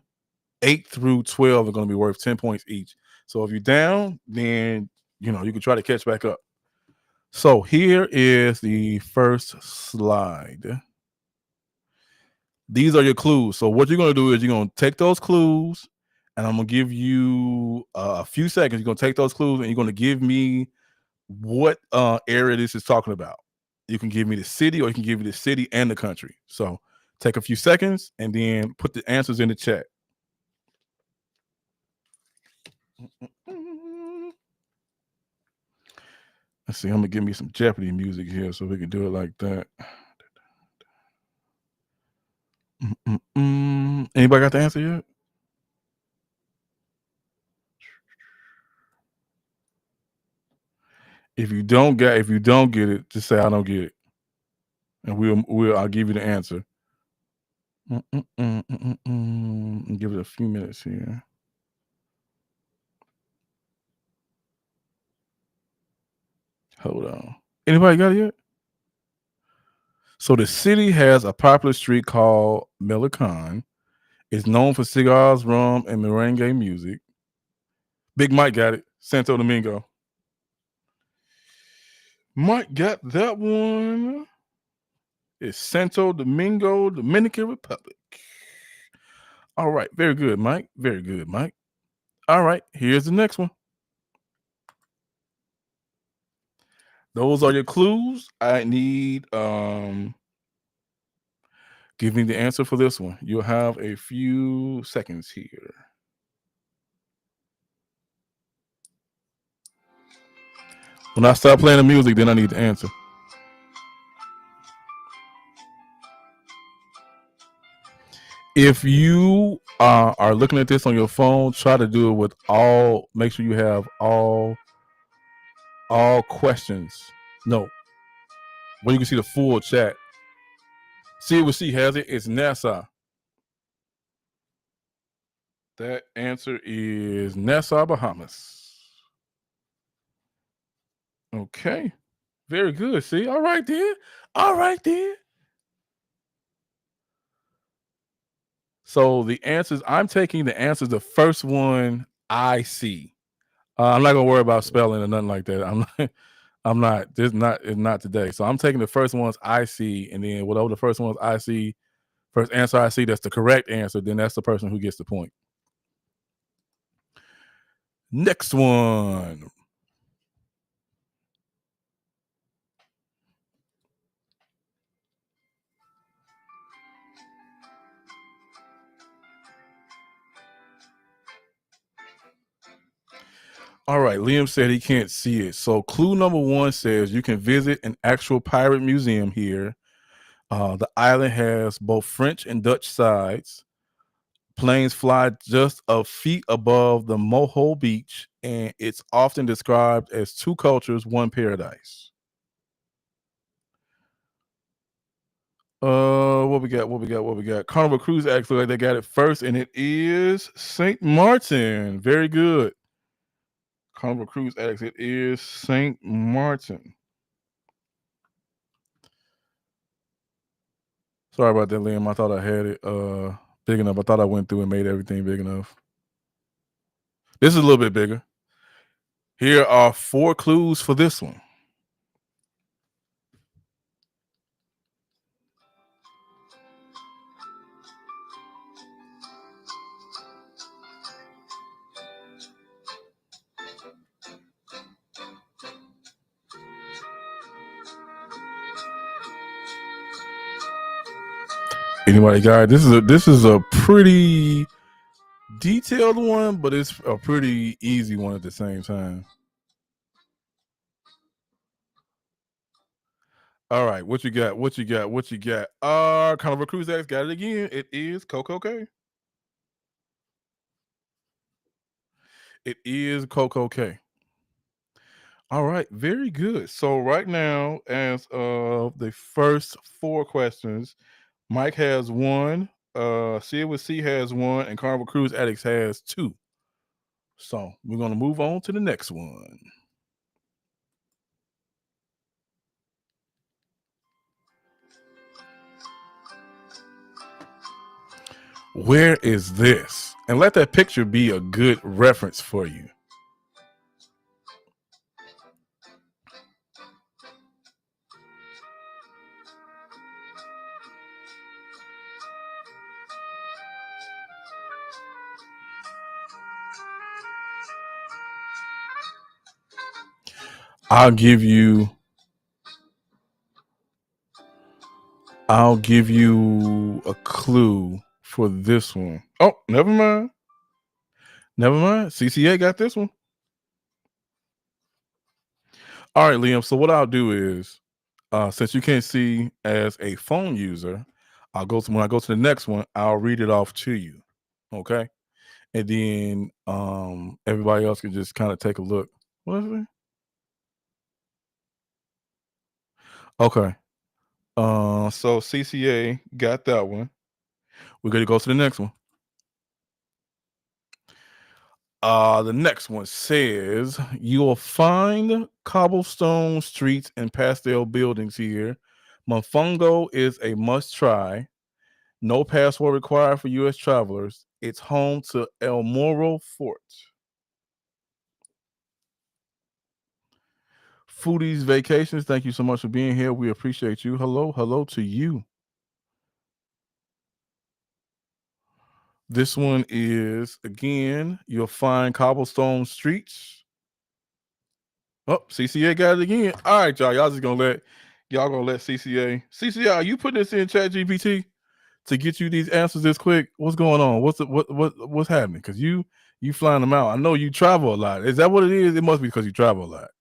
8 through 12 are going to be worth 10 points each. So if you're down, then you can try to catch back up. So here is the first slide. These are your clues. So what you're going to do is you're going to take those clues, and I'm going to give you a few seconds. You're going to take those clues, and you're going to give me what area this is talking about. You can give me the city, or you can give me the city and the country. So take a few seconds and then put the answers in the chat. Let's see. I'm going to give me some Jeopardy music here so we can do it like that. Anybody got the answer yet? If you don't get it, just say I don't get it, and I'll give you the answer. Give it a few minutes here. Hold on. Anybody got it yet? So the city has a popular street called Millican. It's known for cigars, rum, and merengue music. Big Mike got it. Santo Domingo. Mike got that one. It's Santo Domingo, Dominican Republic. All right. Very good, Mike. Very good, Mike. All right. Here's the next one. Those are your clues. I need give me the answer for this one. You'll have a few seconds here. When I start playing the music, then I need the answer. If you are looking at this on your phone, try to do it with make sure you have all questions. No. When you can see the full chat. See what she has it. It's Nassau. That answer is Nassau, Bahamas. Okay. Very good. See? All right, then. All right, then. So the answers, I'm taking the answers, the first one I see. I'm not gonna worry about spelling or nothing like that. I'm not. It's not today. So I'm taking the first ones I see, and then whatever the first ones I see, first answer I see, that's the correct answer. Then that's the person who gets the point. Next one. All right, Liam said he can't see it. So clue number one says you can visit an actual pirate museum here. The island has both French and Dutch sides. Planes fly just a feet above the Moho Beach, and it's often described as two cultures, one paradise. What we got? What we got? What we got? Carnival Cruise actually like they got it first, and it is Saint Martin. Very good. Carnival Cruise X. It is Saint Martin. Sorry about that, Liam. I thought I had it big enough. I thought I went through and made everything big enough. This is a little bit bigger. Here are four clues for this one. Anybody got it? This is a pretty detailed one, but it's a pretty easy one at the same time. All right, what you got? What you got? What you got? Carnival Cruise X got it again. It is Coco K. It is Coco K. All right, very good. So right now, as of the first four questions, Mike has one, Sid with C has one, and Carnival Cruise Addicts has two. So we're gonna move on to the next one. Where is this? And let that picture be a good reference for you. I'll give you I'll give you a clue for this one. Oh, never mind. Never mind. CCA got this one. All right, Liam. So what I'll do is, since you can't see as a phone user, when I go to the next one, I'll read it off to you. Okay. And then everybody else can just kind of take a look. What is it? Okay. So CCA got that one. We're gonna go to the next one. The next one says you'll find cobblestone streets and pastel buildings here. Mofongo is a must try. No passport required for U.S. travelers. It's home to El Moro Fort. Foodies Vacations, thank you so much for being here. We appreciate you. Hello, hello to you. This one is again, you'll find cobblestone streets. Oh, CCA got it again. All right, y'all. Y'all gonna let CCA. CCA, are you putting this in Chat GPT to get you these answers this quick? What's going on? What's happening? Because you flying them out. I know you travel a lot. Is that what it is? It must be because you travel a lot.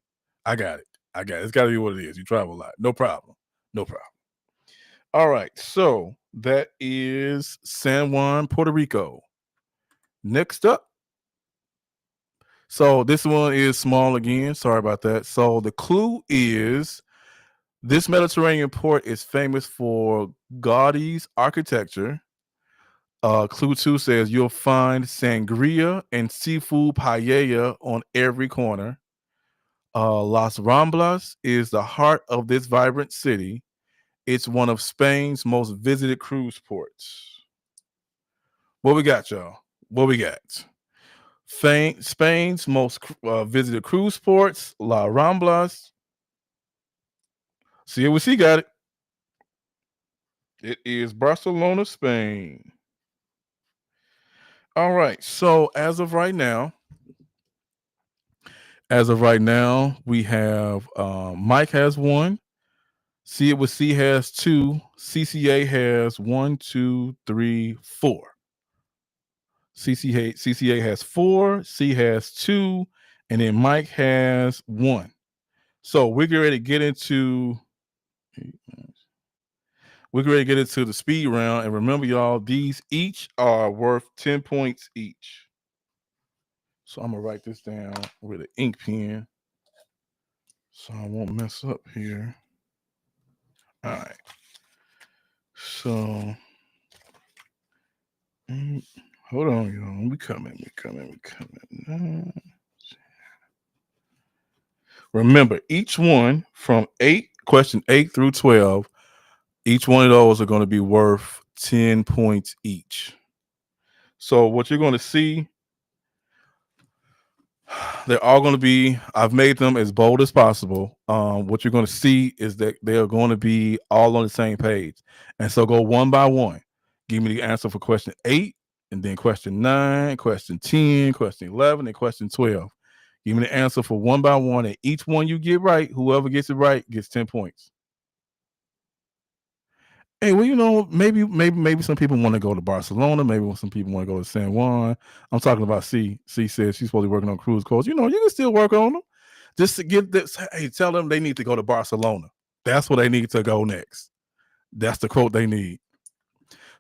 I got it. I got it. It's gotta be what it is. You travel a lot. No problem. No problem. All right. So that is San Juan, Puerto Rico. Next up. So this one is small again. Sorry about that. So the clue is this Mediterranean port is famous for Gaudi's architecture. Clue two says you'll find sangria and seafood paella on every corner. Las Ramblas is the heart of this vibrant city. It's one of Spain's most visited cruise ports. What we got, y'all? What we got? Spain's most visited cruise ports, La Ramblas. See what she got it. It is Barcelona, Spain. All right. So as of right now, we have Mike has one. See it with C has two. CCA has one, two, three, four. CCA has four. C has two, and then Mike has 1. So we're getting ready to get into the speed round. And remember, y'all, these each are worth 10 points each. So I'm gonna write this down with an ink pen so I won't mess up here. All right. So hold on, y'all. We coming. Remember, each one from question 8 through 12, each one of those are going to be worth 10 points each. So what you're going to see, they're all going to be, I've made them as bold as possible. What you're going to see is that they are going to be all on the same page. And so go one by one. Give me the answer for question 8, and then question 9, question 10, question 11, and question 12. Give me the answer for one by one, and each one you get right, whoever gets it right gets 10 points. Hey, well, maybe some people want to go to Barcelona. Maybe some people want to go to San Juan. I'm talking about C. C says she's supposed to be working on cruise course. You can still work on them. Just to get this. Hey, tell them they need to go to Barcelona. That's where they need to go next. That's the quote they need.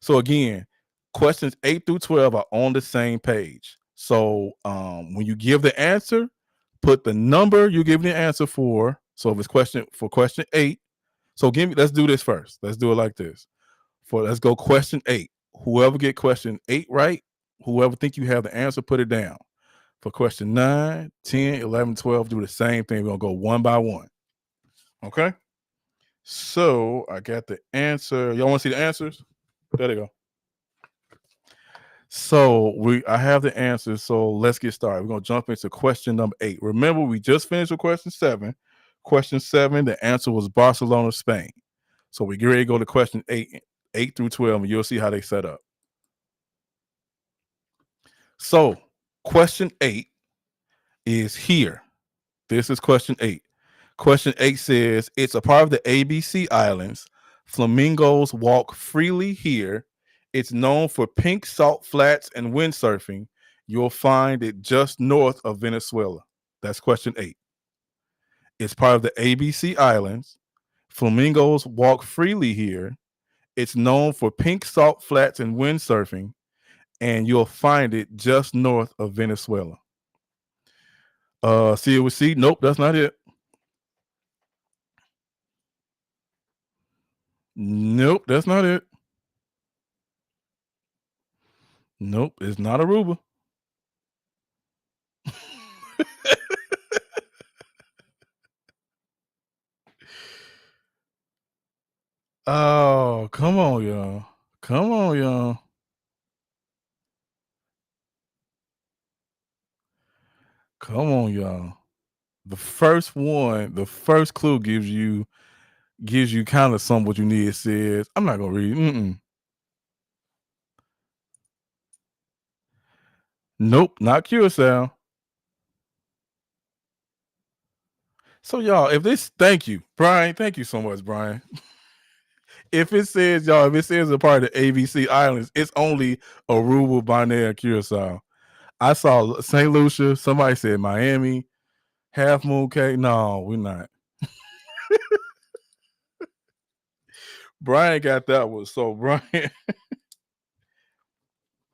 So again, questions 8 through 12 are on the same page. So when you give the answer, put the number you give the answer for. So if it's question 8, so let's do this first. Let's do it like this. Let's go question 8. Whoever get question 8 right, whoever think you have the answer, put it down. For question 9, 10, 11, 12, do the same thing. We're gonna go one by one. Okay. So I got the answer. Y'all want to see the answers? There they go. So I have the answers. So let's get started. We're gonna jump into question number 8. Remember, we just finished with question 7. Question 7, the answer was Barcelona, Spain. So we get ready to go to question 8 through 12, and you'll see how they set up. So question 8 is here. This is question 8. Question 8 says, it's a part of the ABC Islands. Flamingos walk freely here. It's known for pink salt flats and windsurfing. You'll find it just north of Venezuela. That's question 8. It's part of the ABC Islands. Flamingos walk freely here. It's known for pink salt flats and windsurfing, and you'll find it just north of Venezuela. See it with C? Nope, that's not it. Nope, that's not it. Nope, it's not Aruba. Oh, come on, y'all. Come on, y'all. Come on, y'all. The first clue gives you kind of some what you need. It says, I'm not gonna read. Nope, not Curacao. So y'all, thank you, Brian. Thank you so much, Brian. If it says a part of the ABC Islands, it's only Aruba, Bonaire, and Curacao. I saw St. Lucia. Somebody said Miami, Half Moon Cay. No, we're not. Brian got that one. So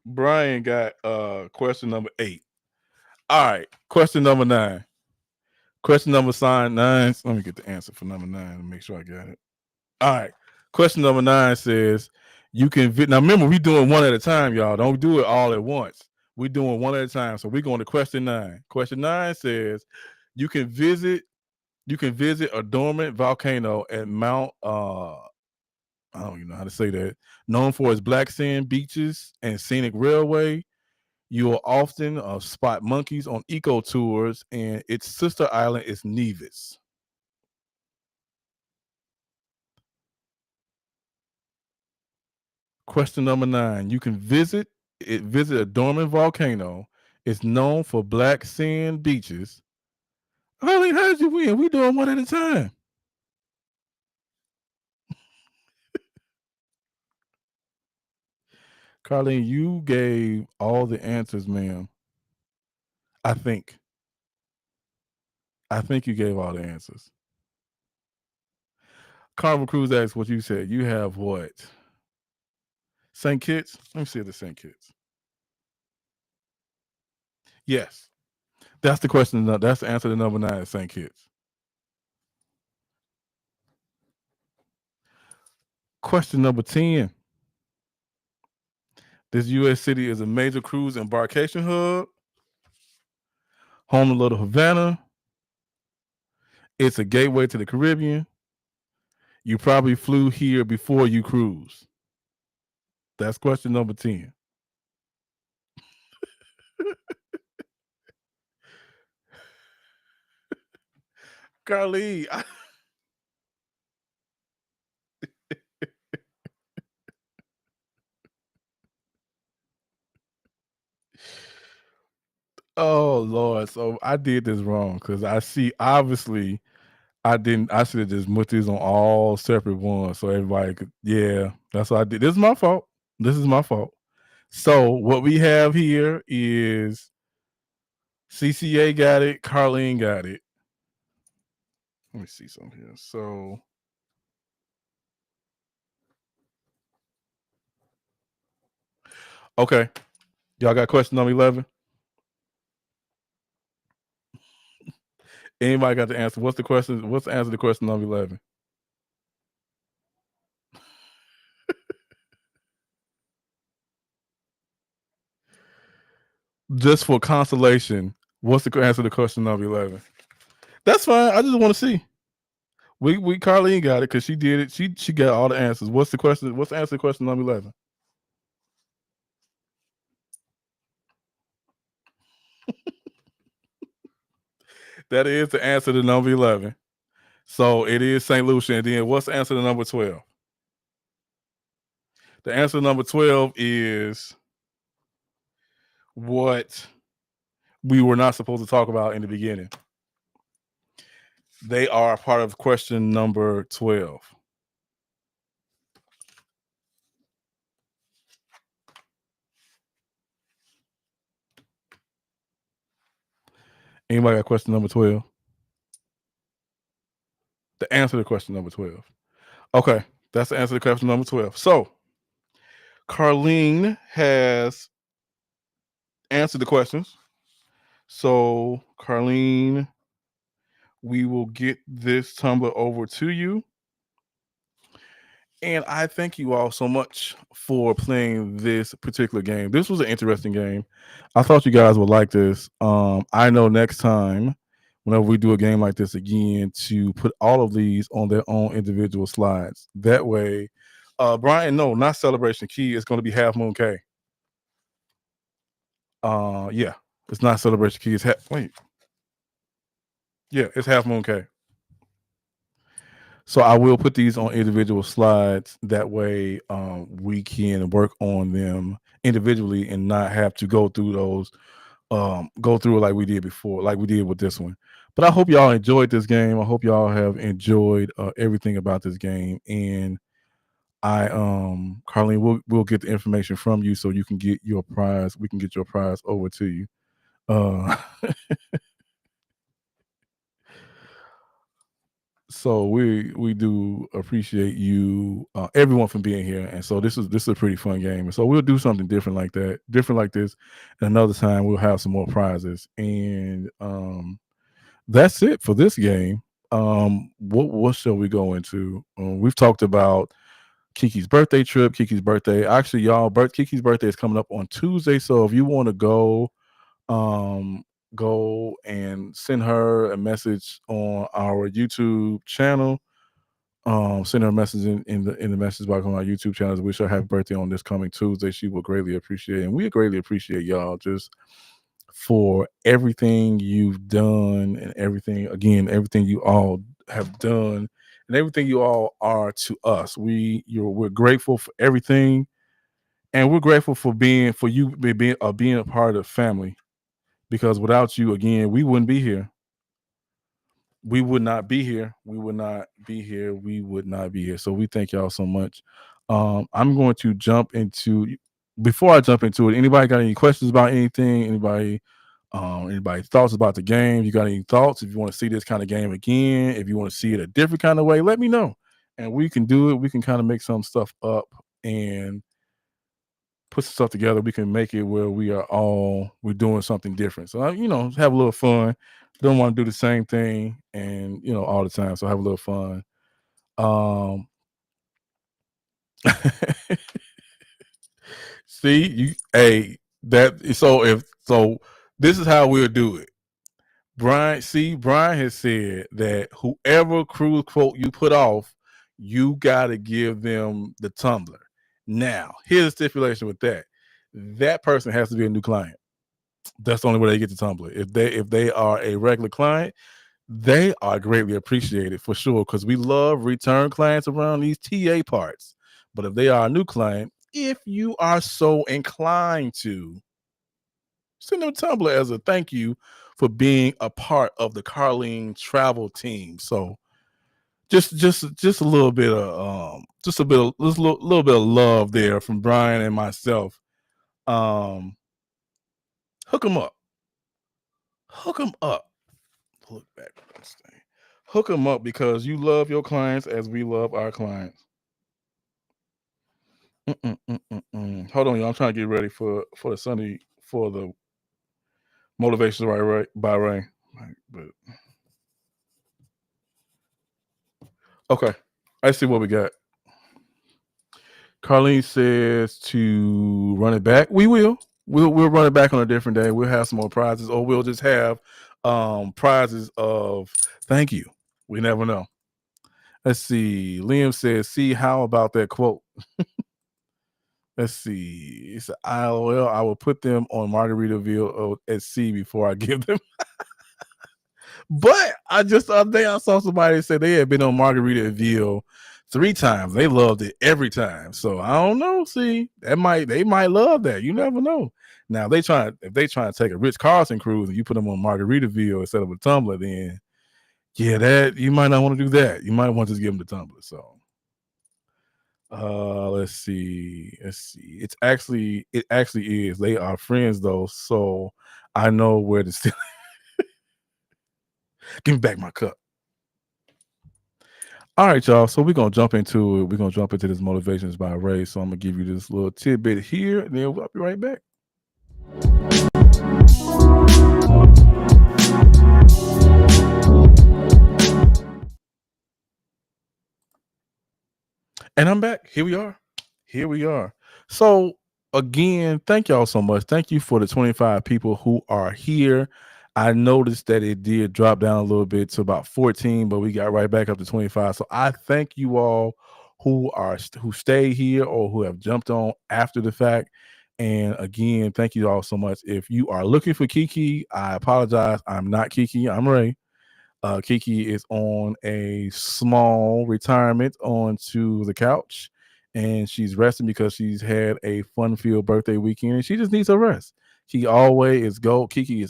Brian got question number 8. All right, question number 9. Question number 9. Let me get the answer for number 9 and make sure I got it. All right. Question number 9 says you can now remember we doing one at a time, y'all. Don't do it all at once. We're doing one at a time. So we're going to question 9. Question 9 says you can visit a dormant volcano at Mount I don't even know how to say that. Known for its black sand beaches and scenic railway. You will often spot monkeys on eco tours, and its sister island is Nevis. Question number 9. You can visit a dormant volcano. It's known for black sand beaches. Arlene, how did you win? We doing one at a time. Carlene, you gave all the answers, ma'am. I think. I think you gave all the answers. Carnival Cruise asks what you said. You have what? St. Kitts? Let me see if it's St. Kitts. Yes. That's the question. That's the answer to number 9 is St. Kitts. Question number 10. This U.S. city is a major cruise embarkation hub, home to Little Havana. It's a gateway to the Caribbean. You probably flew here before you cruise. That's question number 10. Carly, oh Lord. So I did this wrong because I see obviously I didn't. I should have just put these on all separate ones so everybody could. Yeah, that's what I did. This is my fault. This is my fault. So what we have here is CCA got it. Carlene got it. Let me see something here. So okay, y'all got question number 11. Anybody got the answer? What's the question? What's the answer to question number 11? Just for consolation, what's the answer to question number 11? That's fine. I just want to see. We Carlene got it because she did it. She got all the answers. What's the question? What's the answer to question number 11? That is the answer to number 11. So it is St. Lucia. And then what's the answer to number 12? The answer to number 12 is what we were not supposed to talk about in the beginning. They are part of question number 12. Anybody got question number 12? The answer to question number 12. Okay, that's the answer to question number 12. So Carlene has answered the questions. So Carlene, we will get this tumbler over to you. And I thank you all so much for playing this particular game. This was an interesting game. I thought you guys would like this. I know next time, whenever we do a game like this again, to put all of these on their own individual slides. That way, Brian, no, not Celebration Key. It's going to be Half Moon K. Yeah, it's not Celebration Key. It's wait. Yeah, it's Half Moon K. So I will put these on individual slides. That way, we can work on them individually and not have to go through those, go through it like we did before, like we did with this one. But I hope y'all enjoyed this game. I hope y'all have enjoyed everything about this game. And Carlene, we'll get the information from you so you can get your prize. We can get your prize over to you. So we do appreciate you, everyone, from being here. And so this is a pretty fun game. And so we'll do something different like that, different like this. And another time we'll have some more prizes. And that's it for this game. What shall we go into? We've talked about Kiki's birthday trip. Kiki's birthday. Actually, y'all, Kiki's birthday is coming up on Tuesday. So if you want to go and send her a message on our YouTube channel. Send her a message in the message box on our YouTube channel. Wish her happy birthday on this coming Tuesday. She will greatly appreciate it. And we greatly appreciate y'all just for everything you've done and everything you all have done and everything you all are to us. We're grateful for everything, and we're grateful for being being a part of the family. Because without you, again, we wouldn't be here. We would not be here. We would not be here. We would not be here. So we thank y'all so much. I'm going to jump into, before I jump into it, anybody got any questions about anything? Anybody Anybody thoughts about the game? You got any thoughts? If you want to see this kind of game again, if you want to see it a different kind of way, let me know. And we can do it. We can kind of make some stuff up and put some stuff together. We can make it where we're doing something different. So have a little fun. Don't want to do the same thing and all the time. So have a little fun. Um See, this is how we'll do it. Brian has said that whoever cruise quote you put off, you gotta give them the tumbler. Now, here's a stipulation with that. That person has to be a new client. That's the only way they get the tumbler. If they are a regular client, they are greatly appreciated for sure, because we love return clients around these TA parts. But if they are a new client, if you are so inclined to, send them a tumbler as a thank you for being a part of the Carlene travel team. So just a little bit of little bit of love there from Brian and myself. Hook them up. Hook them up. Look back at this thing. Hook them up, because you love your clients as we love our clients. Hold on, y'all. I'm trying to get ready for the Sunday for the motivation right by Ray. But okay, I see what we got. Carlene says to run it back. We will. We'll run it back on a different day. We'll have some more prizes, or we'll just have prizes of thank you. We never know. Let's see. Liam says, "See, how about that quote?" Let's see. It's an ILL. I will put them on Margaritaville at sea before I give them. But the other day I saw somebody say they had been on Margaritaville 3 times. They loved it every time. So I don't know. See, they might love that. You never know. Now if they try to take a Ritz Carlton cruise and you put them on Margaritaville instead of a tumbler, then that you might not want to do that. You might want to just give them the tumbler. So let's see. It actually is. They are friends though, so I know where to steal. Give me back my cup. All right, y'all. So we're gonna jump into it. We're gonna jump into this motivations by Ray. So I'm gonna give you this little tidbit here, and then we'll be right back. And I'm back. Here we are. So again, thank y'all so much. Thank you for the 25 people who are here. I noticed that it did drop down a little bit to about 14, but we got right back up to 25. So I thank you all who stay here or who have jumped on after the fact. And again, thank you all so much. If you are looking for Kiki, I apologize. I'm not Kiki. I'm Ray. Kiki is on a small retirement onto the couch, and she's resting because she's had a fun-filled birthday weekend, and she just needs a rest. Kiki is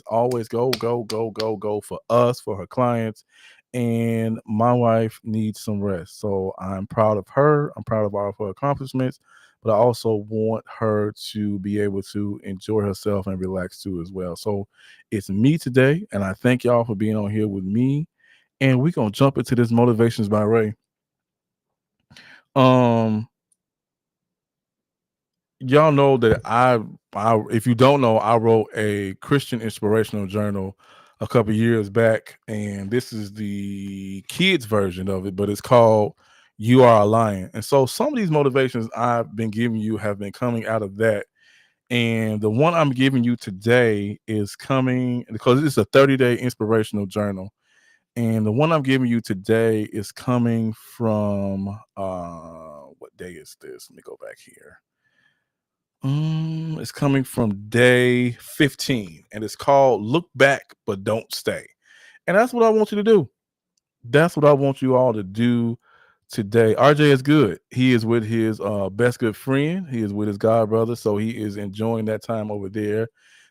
always go, go for us, for her clients, and my wife needs some rest. So I'm proud of her. I'm proud of all of her accomplishments, but I also want her to be able to enjoy herself and relax too as well. So it's me today, and I thank y'all for being on here with me. And we're gonna jump into this motivations by Ray. Y'all know that I if you don't know, I wrote a Christian inspirational journal a couple years back, and this is the kids version of it, but it's called You Are a Lion. And so some of these motivations I've been giving you have been coming out of that. And the one I'm giving you today is coming because it's a 30-day inspirational journal. And the one I'm giving you today is coming from what day is this? Let me go back here. It's coming from day 15, and it's called Look Back But Don't Stay. And that's what I want you to do. That's what I want you all to do today. RJ is good. He is with his best good friend. He is with his god brother, so he is enjoying that time over there.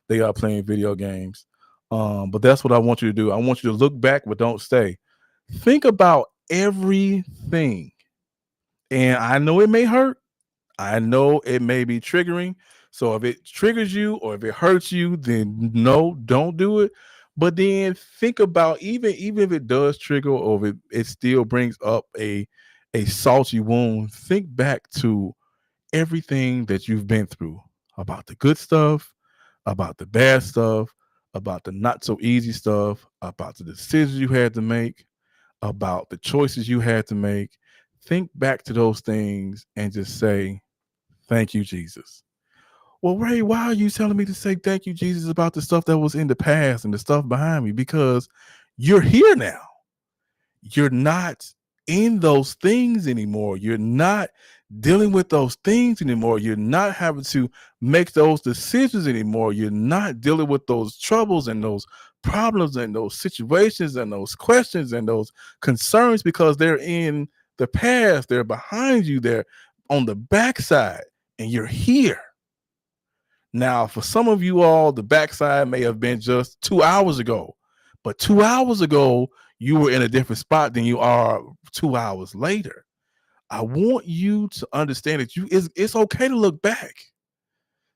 They are playing video games. But that's what I want you to do. I want you to look back but don't stay. Think about everything. And I know it may hurt. I know it may be triggering. So if it triggers you or if it hurts you, then no, don't do it. But then think about, even if it does trigger, or if it still brings up a salty wound, think back to everything that you've been through, about the good stuff, about the bad stuff, about the not so easy stuff, about the decisions you had to make, about the choices you had to make. Think back to those things and just say, thank you, Jesus. Well, Ray, why are you telling me to say thank you, Jesus, about the stuff that was in the past and the stuff behind me? Because you're here now. You're not in those things anymore. You're not dealing with those things anymore. You're not having to make those decisions anymore. You're not dealing with those troubles and those problems and those situations and those questions and those concerns, because they're in the past. They're behind you. They're on the backside, and you're here. Now, for some of you all, the backside may have been just 2 hours ago, but 2 hours ago, you were in a different spot than you are 2 hours later. I want you to understand that it's okay to look back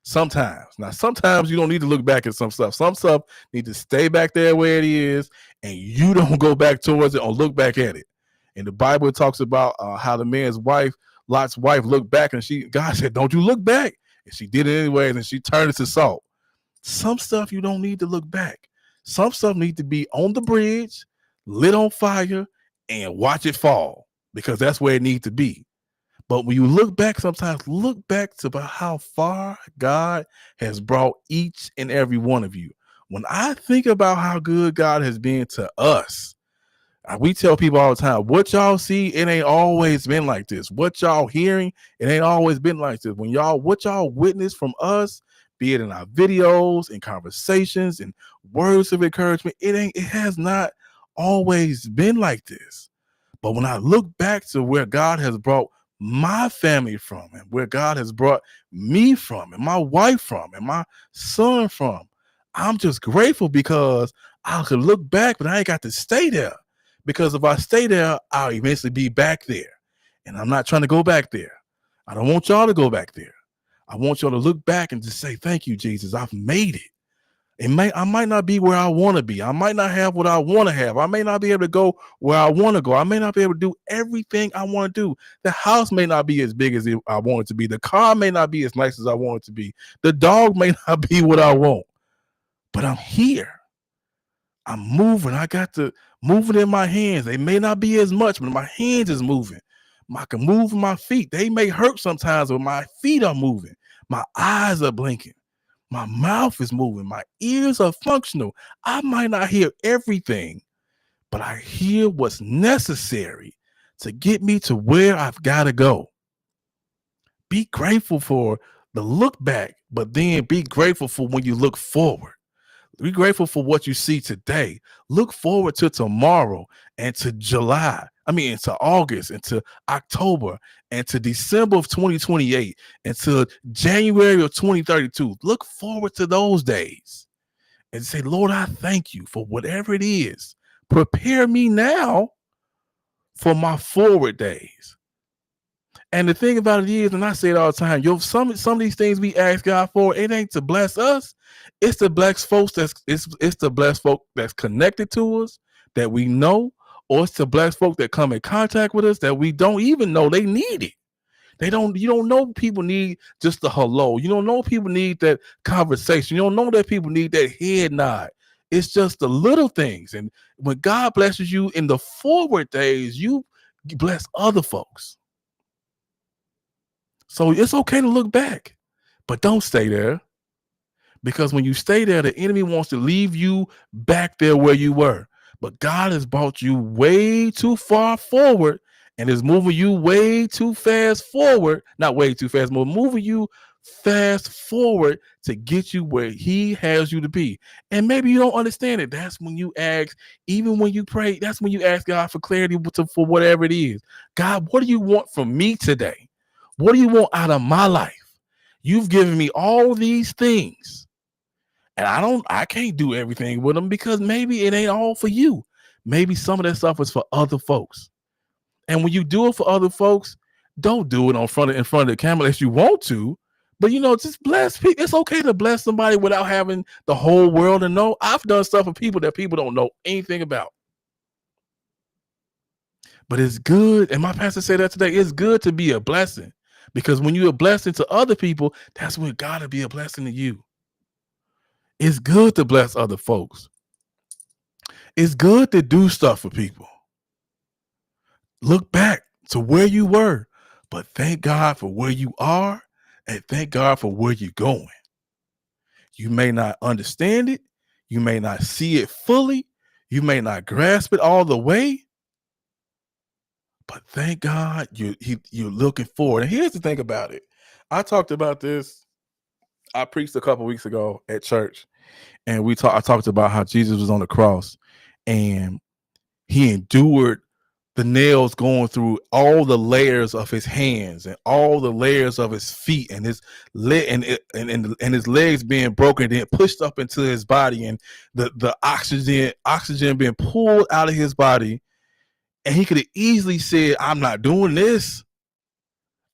sometimes. Now, sometimes you don't need to look back at some stuff. Some stuff need to stay back there where it is, and you don't go back towards it or look back at it. And the Bible talks about how the man's wife, Lot's wife, looked back, and God said, "Don't you look back." And she did it anyways, and she turned it to salt. Some stuff you don't need to look back. Some stuff need to be on the bridge, lit on fire, and watch it fall, because that's where it needs to be. But when you look back, sometimes look back to about how far God has brought each and every one of you. When I think about how good God has been to us, we tell people all the time, what y'all see, it ain't always been like this. What y'all hearing, it ain't always been like this. What y'all witness from us, be it in our videos and conversations and words of encouragement, it has not always been like this. But when I look back to where God has brought my family from, and where God has brought me from, and my wife from, and my son from, I'm just grateful, because I could look back, but I ain't got to stay there. Because if I stay there, I'll eventually be back there. And I'm not trying to go back there. I don't want y'all to go back there. I want y'all to look back and just say, thank you, Jesus. I've made it. I might not be where I want to be. I might not have what I want to have. I may not be able to go where I want to go. I may not be able to do everything I want to do. The house may not be as big as I want it to be. The car may not be as nice as I want it to be. The dog may not be what I want. But I'm here. I'm moving. I got to move it in my hands. They may not be as much, but my hands is moving. I can move my feet. They may hurt sometimes, but my feet are moving. My eyes are blinking. My mouth is moving. My ears are functional. I might not hear everything, but I hear what's necessary to get me to where I've got to go. Be grateful for the look back, but then be grateful for when you look forward. Be grateful for what you see today. Look forward to tomorrow and to into August, into October, and to December of 2028, and to January of 2032. Look forward to those days and say, Lord, I thank you for whatever it is. Prepare me now for my forward days. And the thing about it is, and I say it all the time, some of these things we ask God for, it ain't to bless us. It's to bless folks it's to bless folk that's connected to us, that we know, or it's to bless folk that come in contact with us that we don't even know they need it. You don't know people need just the hello. You don't know people need that conversation. You don't know that people need that head nod. It's just the little things. And when God blesses you in the forward days, you bless other folks. So it's okay to look back, but don't stay there. Because when you stay there, the enemy wants to leave you back there where you were. But God has brought you way too far forward and is moving you way too fast forward. Not way too fast, but moving you fast forward to get you where he has you to be. And maybe you don't understand it. That's when you ask, even when you pray, that's when you ask God for clarity for whatever it is. God, what do you want from me today? What do you want out of my life? You've given me all these things. And I can't do everything with them, because maybe it ain't all for you. Maybe some of that stuff is for other folks. And when you do it for other folks, don't do it in front of the camera unless you want to, But just bless people. It's okay to bless somebody without having the whole world to know. I've done stuff for people that people don't know anything about. But it's good, and my pastor said that today, it's good to be a blessing. Because when you're a blessing to other people, that's when God will be a blessing to you. It's good to bless other folks. It's good to do stuff for people. Look back to where you were, but thank God for where you are, and thank God for where you're going. You may not understand it. You may not see it fully. You may not grasp it all the way. But thank God you're looking forward. And here's the thing about it. I talked about this. I preached a couple weeks ago at church, and I talked about how Jesus was on the cross, and he endured the nails going through all the layers of his hands and all the layers of his feet, and his leg and his legs being broken, then pushed up into his body, and the oxygen being pulled out of his body. And he could have easily said, I'm not doing this.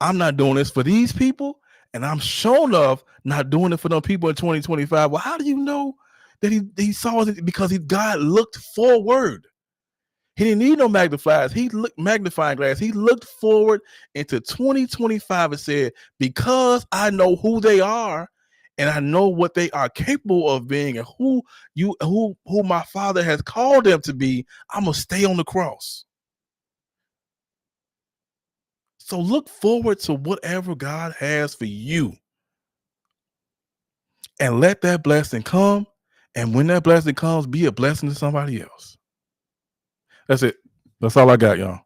I'm not doing this for these people. And I'm sure enough not doing it for them people in 2025. Well, how do you know that he saw it? Because God looked forward. He didn't need no magnifying glass. He looked forward into 2025 and said, because I know who they are and I know what they are capable of being and who my Father has called them to be, I'm going to stay on the cross. So look forward to whatever God has for you and let that blessing come. And when that blessing comes, be a blessing to somebody else. That's it. That's all I got, y'all.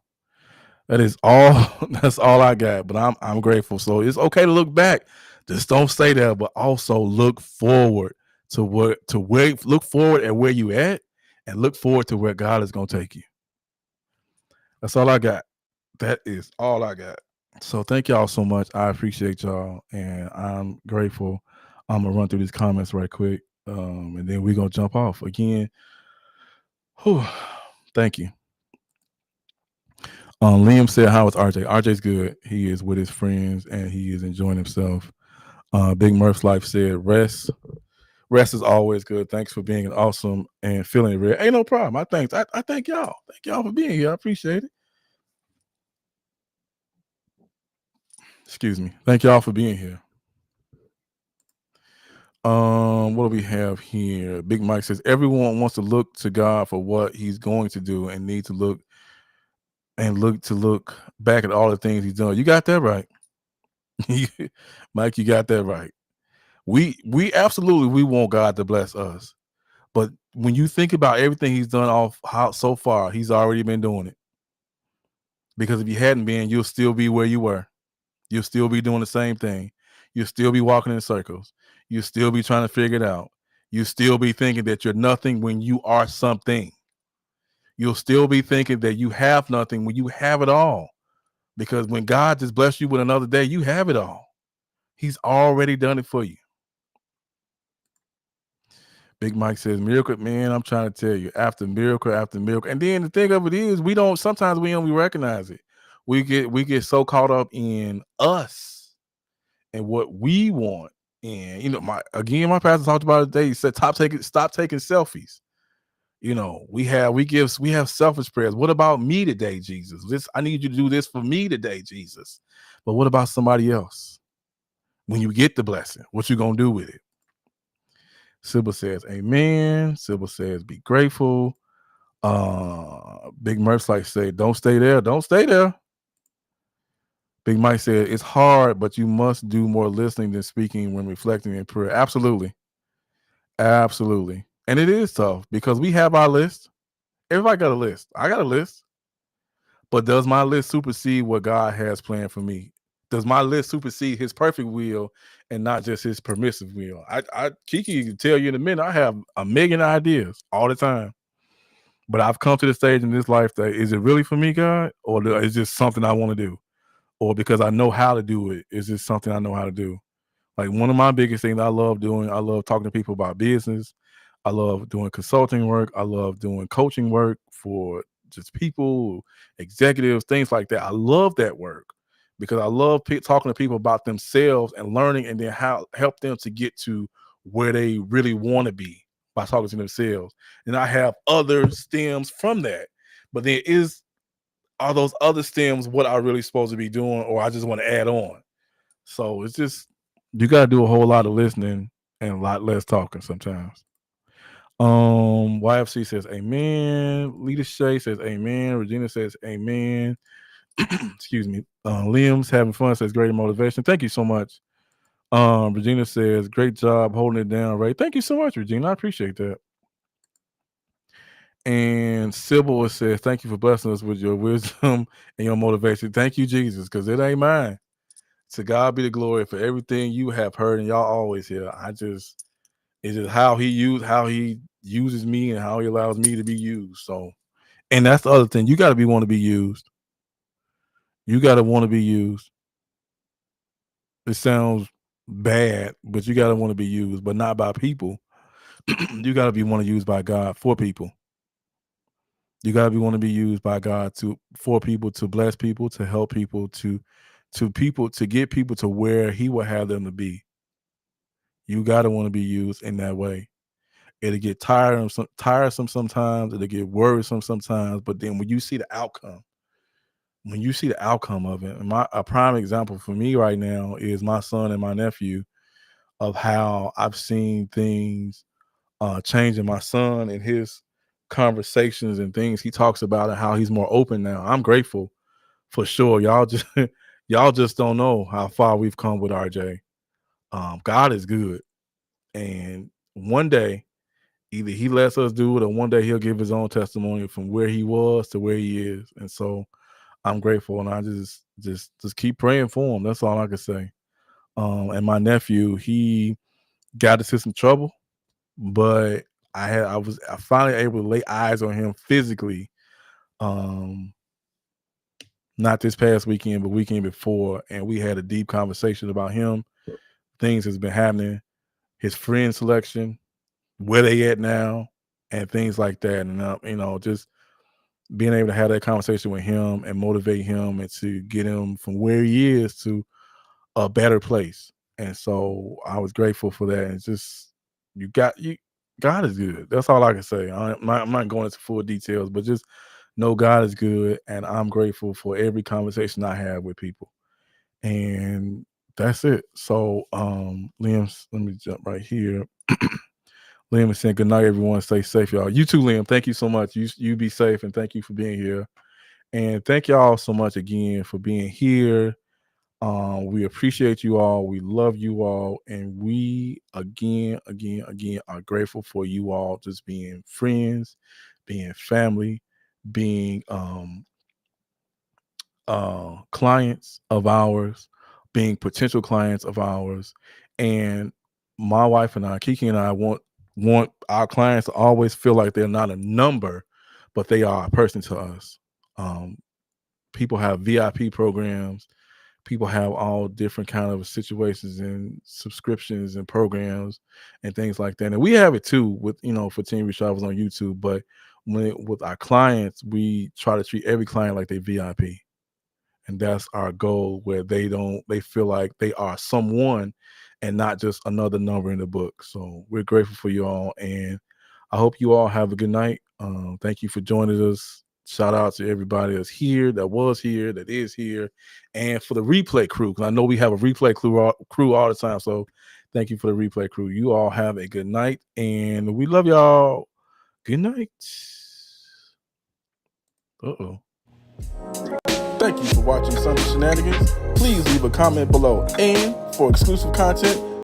That is all. That's all I got. But I'm grateful. So it's okay to look back. Just don't stay there, but also look forward look forward at where you at and look forward to where God is going to take you. That's all I got. That is all I got. So thank y'all so much. I appreciate y'all, and I'm grateful. I'm gonna run through these comments right quick, and then we're gonna jump off again. Whew, thank you. Liam said, "How is RJ? RJ's good. He is with his friends, and he is enjoying himself." Big Murph's Life said, "Rest is always good. Thanks for being awesome and feeling real. Ain't no problem. I thank y'all. Thank y'all for being here. I appreciate it. Excuse me. Thank y'all for being here." What do we have here? Big Mike says everyone wants to look to God for what he's going to do and need to look back at all the things he's done. You got that right. Mike, you got that right. We absolutely we want God to bless us. But when you think about everything he's done so far, he's already been doing it. Because if you hadn't been, you'll still be where you were. You'll still be doing the same thing. You'll still be walking in circles. You'll still be trying to figure it out. You'll still be thinking that you're nothing when you are something. You'll still be thinking that you have nothing when you have it all. Because when God just blessed you with another day, you have it all. He's already done it for you. Big Mike says, miracle, man, I'm trying to tell you, after miracle after miracle. And then the thing of it is, sometimes we don't recognize it. We get so caught up in us and what we want. And my pastor talked about it today. He said, stop taking selfies. We have selfish prayers. What about me today, Jesus? I need you to do this for me today, Jesus. But what about somebody else? When you get the blessing, what you gonna do with it? Sybil says, amen. Sybil says, be grateful. Big Murph's like say, don't stay there. Don't stay there. Big Mike said, it's hard, but you must do more listening than speaking when reflecting in prayer. Absolutely. Absolutely. And it is tough because we have our list. Everybody got a list. I got a list. But does my list supersede what God has planned for me? Does my list supersede his perfect will and not just his permissive will? Kiki can tell you in a minute, I have a million ideas all the time. But I've come to the stage in this life that, is it really for me, God? Or is it just something I want to do? Or because I know how to do it, is this something I know how to do? Like one of my biggest things I love doing, I love talking to people about business. I love doing consulting work. I love doing coaching work for just people, executives, things like that. I love that work because I love talking to people about themselves and learning, and then how help them to get to where they really want to be by talking to themselves. And I have other stems from that, but there are those other stems what I really supposed to be doing, or I just want to add on. So it's just, you got to do a whole lot of listening and a lot less talking sometimes. YFC says amen. Lita Shay says amen. Regina says amen. Excuse me. Liam's having fun says great motivation. Thank you so much. Regina says great job holding it down, Ray. Thank you so much, Regina. I appreciate that. And Sybil says thank you for blessing us with your wisdom and your motivation. Thank you, Jesus, because it ain't mine. To God be the glory for everything you have heard and y'all always hear. It's just how he uses me and how he allows me to be used. So, and that's the other thing. You got to want to be used. You got to want to be used. It sounds bad, but you got to want to be used, but not by people. You got to be want to use by God for people. You got to be want to be used by God for people, to bless people, to help people, to get people to where He will have them to be. You got to want to be used in that way. It'll get tiresome sometimes. It'll get worrisome sometimes. But then when you see the outcome of it, and a prime example for me right now is my son and my nephew, of how I've seen things change in my son and his conversations and things he talks about, and how he's more open now. I'm grateful for sure. Y'all just don't know how far we've come with RJ. God is good, and one day either he lets us do it, or one day he'll give his own testimony from where he was to where he is. And so I'm grateful, and I just keep praying for him. That's all I can say. And my nephew, he got into some trouble, but I finally able to lay eyes on him physically. Not this past weekend, but weekend before, and we had a deep conversation about him. Things has been happening, his friend selection, where they at now, and things like that. And just being able to have that conversation with him and motivate him and to get him from where he is to a better place. And so I was grateful for that. And it's just, God is good. That's all I can say. I'm not going into full details, but just know God is good, and I'm grateful for every conversation I have with people. And that's it. So Liam, let me jump right here. Liam is saying good night, everyone. Stay safe, y'all. You too, Liam. Thank you so much. You be safe, and thank you for being here. And thank y'all so much again for being here. We appreciate you all. We love you all. And we again are grateful for you all just being friends, being family, being clients of ours, being potential clients of ours. And my wife and I, Kiki and I, want our clients to always feel like they're not a number, but they are a person to us. People have VIP programs. People have all different kind of situations and subscriptions and programs and things like that. And we have it too with, for Team Reshovels on YouTube. But with our clients, we try to treat every client like they VIP. And that's our goal, where they feel like they are someone and not just another number in the book. So we're grateful for you all. And I hope you all have a good night. Thank you for joining us. Shout out to everybody that's here, that was here, that is here, and for the replay crew, because I know we have a replay crew all the time. So thank you for the replay crew. You all have a good night, and we love y'all. Good night. Thank you for watching Sunday Shenanigans. Please leave a comment below. And for exclusive content,